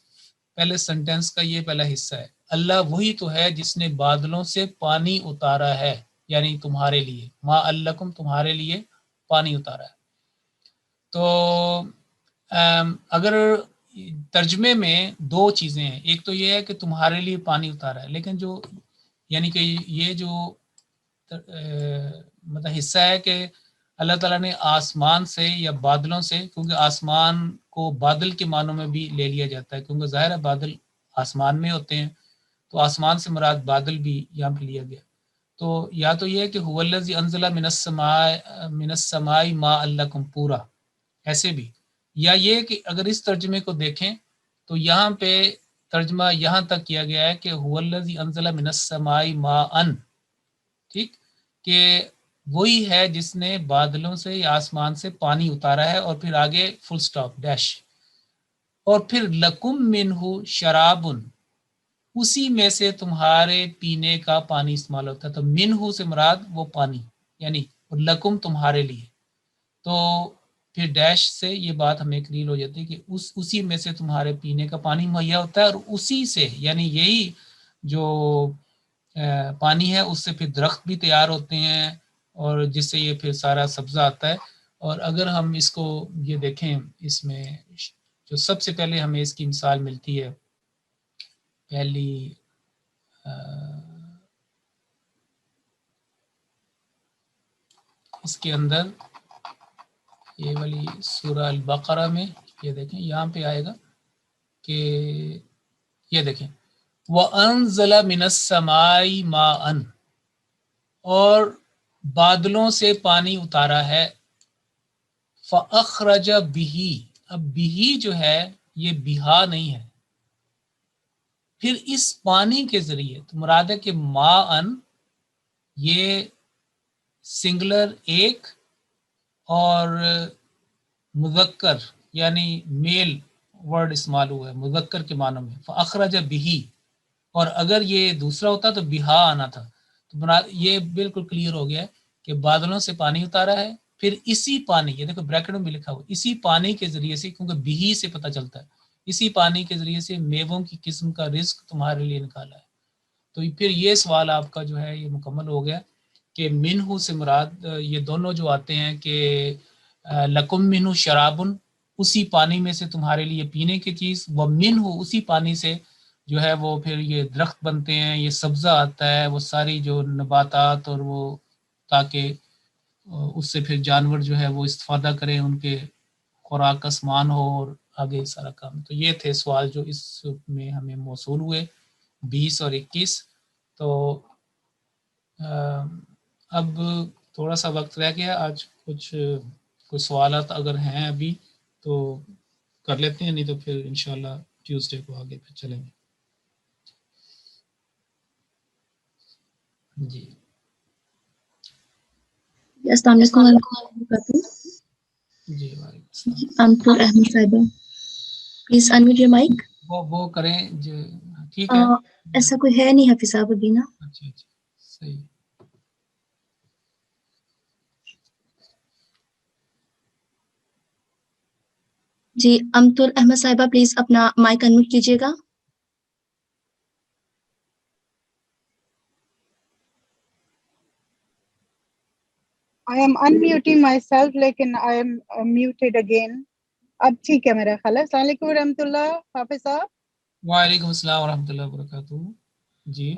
پہلے سنٹینس کا یہ پہلا حصہ ہے، اللہ وہی تو ہے جس نے بادلوں سے پانی اتارا ہے، یعنی تمہارے لیے، ماء لکم تمہارے لیے پانی اتارا ہے۔ تو اگر ترجمے میں دو چیزیں ہیں، ایک تو یہ ہے کہ تمہارے لیے پانی اتارا ہے، لیکن جو یعنی کہ یہ جو مطلب حصہ ہے کہ اللہ تعالیٰ نے آسمان سے یا بادلوں سے، کیونکہ آسمان کو بادل کے معنوں میں بھی لے لیا جاتا ہے، کیونکہ ظاہر ہے بادل آسمان میں ہوتے ہیں، تو آسمان سے مراد بادل بھی یہاں پہ لیا گیا۔ تو یا تو یہ ہے کہ هو الذی انزل من السماء ماء لکم پورا، ایسے بھی، یا یہ کہ اگر اس ترجمے کو دیکھیں تو یہاں پہ ترجمہ یہاں تک کیا گیا ہے کہ هو الذی انزل من السماء ماء، ٹھیک، کہ وہی ہے جس نے بادلوں سے یا آسمان سے پانی اتارا ہے، اور پھر آگے فل سٹاپ ڈیش، اور پھر لکم منہ شراب، اسی میں سے تمہارے پینے کا پانی استعمال ہوتا ہے۔ تو منہ سے مراد وہ پانی، یعنی لکم تمہارے لیے، تو پھر ڈیش سے یہ بات ہمیں کلیئر ہو جاتی ہے کہ اسی میں سے تمہارے پینے کا پانی مہیا ہوتا ہے، اور اسی سے یعنی یہی جو پانی ہے اس سے پھر درخت بھی تیار ہوتے ہیں، اور جس سے یہ پھر سارا سبزہ آتا ہے۔ اور اگر ہم اس کو یہ دیکھیں، اس میں جو سب سے پہلے ہمیں اس کی مثال ملتی ہے، پہلی اس کے اندر یہ والی سورہ البقرہ میں، یہ دیکھیں یہاں پہ آئے گا کہ یہ دیکھیں وَأَنزَلَ مِنَ السَّمَاءِ مَاءً، اور بادلوں سے پانی اتارا ہے، فَأَخْرَجَ بِهِ، اب بِهِ جو ہے یہ بِہا نہیں ہے، پھر اس پانی کے ذریعے تو مراد ہے کہ ماءً یہ سنگلر ایک اور مذکر یعنی میل ورڈ استعمال ہوا ہے مذکر کے معنوں میں، فاخرج بہی، اور اگر یہ دوسرا ہوتا تو بہا آنا تھا، تو یہ بالکل کلیئر ہو گیا کہ بادلوں سے پانی اتارا ہے، پھر اسی پانی، یہ دیکھو بریکٹ میں بھی لکھا ہوا، اسی پانی کے ذریعے سے، کیونکہ بہی سے پتہ چلتا ہے، اسی پانی کے ذریعے سے میووں کی قسم کا رزق تمہارے لیے نکالا ہے۔ تو پھر یہ سوال آپ کا جو ہے یہ مکمل ہو گیا کہ منہ سے مراد یہ دونوں جو آتے ہیں کہ لکم منہ شرابن، اسی پانی میں سے تمہارے لیے پینے کی چیز، ومنہ، اسی پانی سے جو ہے وہ پھر یہ درخت بنتے ہیں، یہ سبزہ آتا ہے، وہ ساری جو نباتات، اور وہ تاکہ اس سے پھر جانور جو ہے وہ استفادہ کریں، ان کے خوراک کا سامان ہو، اور آگے سارا کام. تو یہ تھے سوال جو اس میں ہمیں موصول ہوئے 20 اور 21. تو اب تھوڑا سا وقت رہ گیا، آج کچھ سوالات اگر ہیں ابھی تو کر لیتے ہیں، نہیں تو پھر انشاءاللہ ٹیوزڈے کو آگے پھر چلیں گے. جی السلام علیکم ورحمۃ اللہ وبرکاتہ. جی وعلیکم السلام. انصر احمد صاحبہ، پلیز انمیوٹ یور مائک. وہ کریں جو ٹھیک ہے. ایسا کوئی ہے نہیں حفیظ صاحب ابھی نا. اچھا صحیح. جی امطر احمد صاحبہ پلیز اپنا مائک انمیوٹ کیجیے گا. I am unmuting myself لیکن I am muted again. اب ٹھیک ہے میرا خیال ہے. السلام علیکم ورحمۃ اللہ. حافظ صاحب. وعلیکم السلام ورحمۃ اللہ وبرکاتہ. جی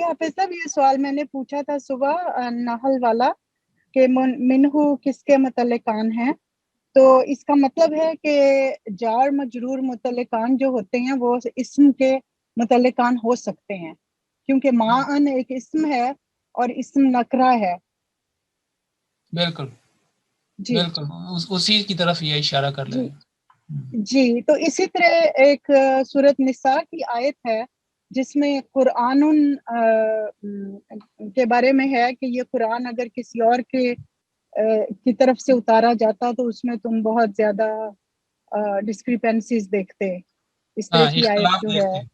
حافظ صاحب، یہ سوال میں نے پوچھا تھا صبح نحل والا کہ منہو کس کے متعلقان ہیں. تو اس کا مطلب ہے کہ جار مجرور متعلقان جو ہوتے ہیں وہ اسم کے متعلقان ہو سکتے ہیں، کیونکہ معن ایک اسم ہے اور اسم نکرہ ہے. بالکل جی بالکل اسی کی طرف یہ اشارہ کر رہے جی ہیں. جی. تو اسی طرح ایک سورۃ نساء کی آیت ہے جس میں قرآن کے بارے میں ہے کہ یہ قرآن اگر کسی اور کی طرف سے اتارا جاتا تو اس میں تم بہت زیادہ ڈسکریپنسیز دیکھتے. اس طرح کی آیت اختلاف جو ہے. دیکھتے ہیں.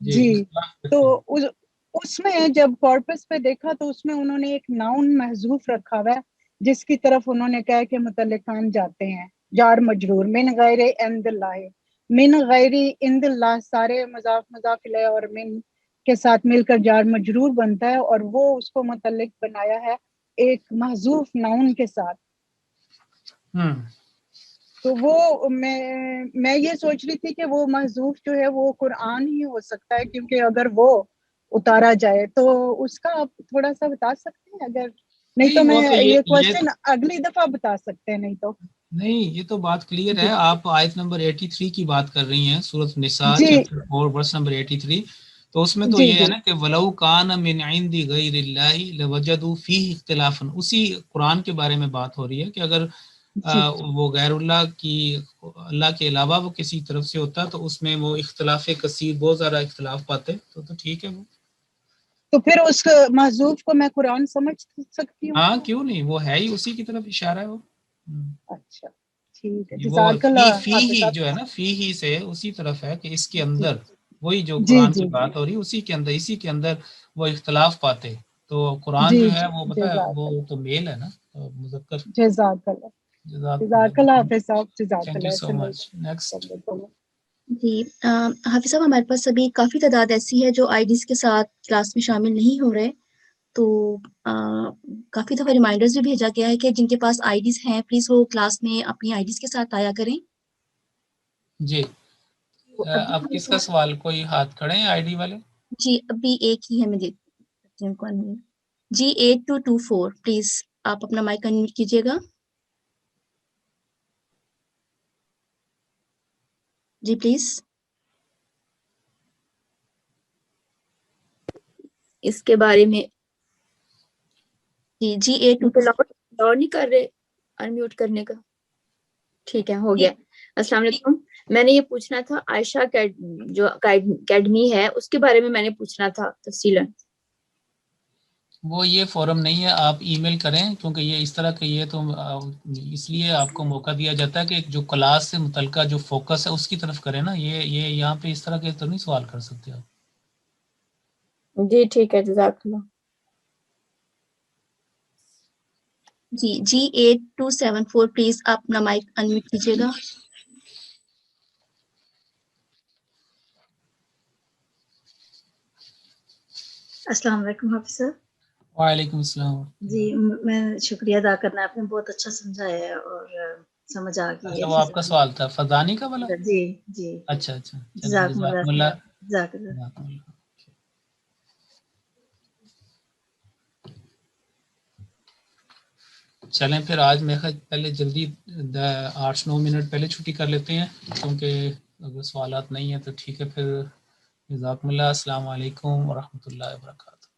جی اختلاف تو دیکھتے ہیں. اس میں جب کارپس پہ دیکھا تو اس میں انہوں نے ایک ناؤن محذوف رکھا ہوا ہے جس کی طرف انہوں نے کہا کہ متعلقان جاتے ہیں جار مجرور. من غیر عند اللہ، من غیر عند اللہ سارے مضاف مضاف الیہ اور من کے ساتھ مل کر جار مجرور بنتا ہے، اور وہ اس کو متعلق بنایا ہے ایک محذوف ناؤن کے ساتھ. تو وہ میں یہ سوچ رہی تھی کہ وہ محذوف جو ہے وہ قرآن ہی ہو سکتا ہے، کیونکہ اگر وہ اتارا جائے تو اس کا آپ تھوڑا سا بتا سکتے ہیں؟ اگر نہیں تو میں یہ کوشچن اگلی دفعہ بتا سکتے ہیں. نہیں تو نہیں، یہ تو بات کلیئر جی ہے. آپ آیت نمبر 83 کی بات کر رہی ہیں، سورۃ نساء جی چیپٹر 4 ورس نمبر 83. تو اس میں تو جی یہ ہے جی نا کہ وَلَوْ كَانَ مِنْ عِنْدِ غَيْرِ اللَّهِ لَوَجَدُوا فِيهِ اخْتِلَافًا. اسی قرآن کے بارے میں بات ہو رہی ہے کہ اگر جی وہ غیر اللہ کے علاوہ وہ کسی طرف سے ہوتا تو اس میں وہ اختلاف کثیر، بہت زیادہ اختلاف پاتے. تو ٹھیک ہے وہ. تو پھر اس محذوف کو میں قرآن سمجھ سکتی ہوں؟ ہاں کیوں نہیں، وہ ہے ہی اسی کی طرف اشارہ ہے وہ. اچھا ٹھیک ہے. وہ جزاک فی اللہ فی حافظ ہی صاحب. جو ہے نا، فی ہی سے اسی طرف ہے کہ اس کے جی اندر وہی جو جی قرآن کی جی بات ہو رہی ہے اسی کے اندر، اسی کے اندر وہ اختلاف پاتے. تو قرآن جی جو ہے جی وہ پتہ ہے جزاک وہ اللہ تو میل ہے نا مذکر. جزاک اللہ جزاک جزاک اللہ اللہ. حافظ صاحب. جزاک تھینک یو اللہ. So much. نیکسٹ. جی حافظ صاحب، ہمارے پاس ابھی کافی تعداد ایسی ہے جو آئی ڈیز کے ساتھ کلاس میں شامل نہیں ہو رہے. تو کافی دفعہ ریمائنڈرز بھی بھیجا گیا ہے کہ جن کے پاس آئی ڈیز ہیں پلیز وہ کلاس میں اپنی آئی ڈیز کے ساتھ آیا کریں. جی اب کس کا سوال، کوئی ہاتھ کھڑے ہیں آئی ڈی والے؟ جی ابھی ایک ہی ہے، میں دیکھتی ہوں کون ہے. جی 8224 پلیز آپ اپنا مائک انمیوٹ کیجیے گا. جی پلیز. اس کے بارے میں جی 8224 نہیں کر رہے انمیوٹ کرنے کا. ٹھیک ہے، ہو گیا. السلام علیکم. میں نے یہ پوچھنا تھا عائشہ جو اکیڈمی ہے اس کے بارے میں میں نے پوچھنا تھا تفصیلاً. وہ یہ فورم نہیں ہے، آپ ای میل کریں، کیونکہ یہ اس طرح کہ یہ تو اس لیے آپ کو موقع دیا جاتا ہے کہ جو کلاس سے متعلقہ جو فوکس ہے اس کی طرف کریں نا. یہ یہاں پہ اس طرح کے تو نہیں سوال کر سکتے آپ. جی ٹھیک ہے، جزاک اللہ. جی 8274 پلیز آپ اپنا مائک انمیوٹ کیجیے گا. السلام علیکم حافظ صاحب. وعلیکم السلام. جی میں شکریہ ادا کرنا، آپ نے بہت اچھا سمجھایا ہے اور سمجھ آ گئی اچھا ہے. وہ آپ کا سوال تھا فضانی کا والا. جی جی اچھا اچھا چلیے جزاکم جزاکم اللہ اللہ. خیر. جزاک اللہ. جزاکم اللہ. چلیں پھر آج میں پہلے جلدی 8-9 منٹ پہلے چھٹی کر لیتے ہیں، کیونکہ اگر سوالات نہیں ہیں تو ٹھیک ہے. پھر جزاکم اللہ. السلام علیکم ورحمۃ اللہ وبرکاتہ.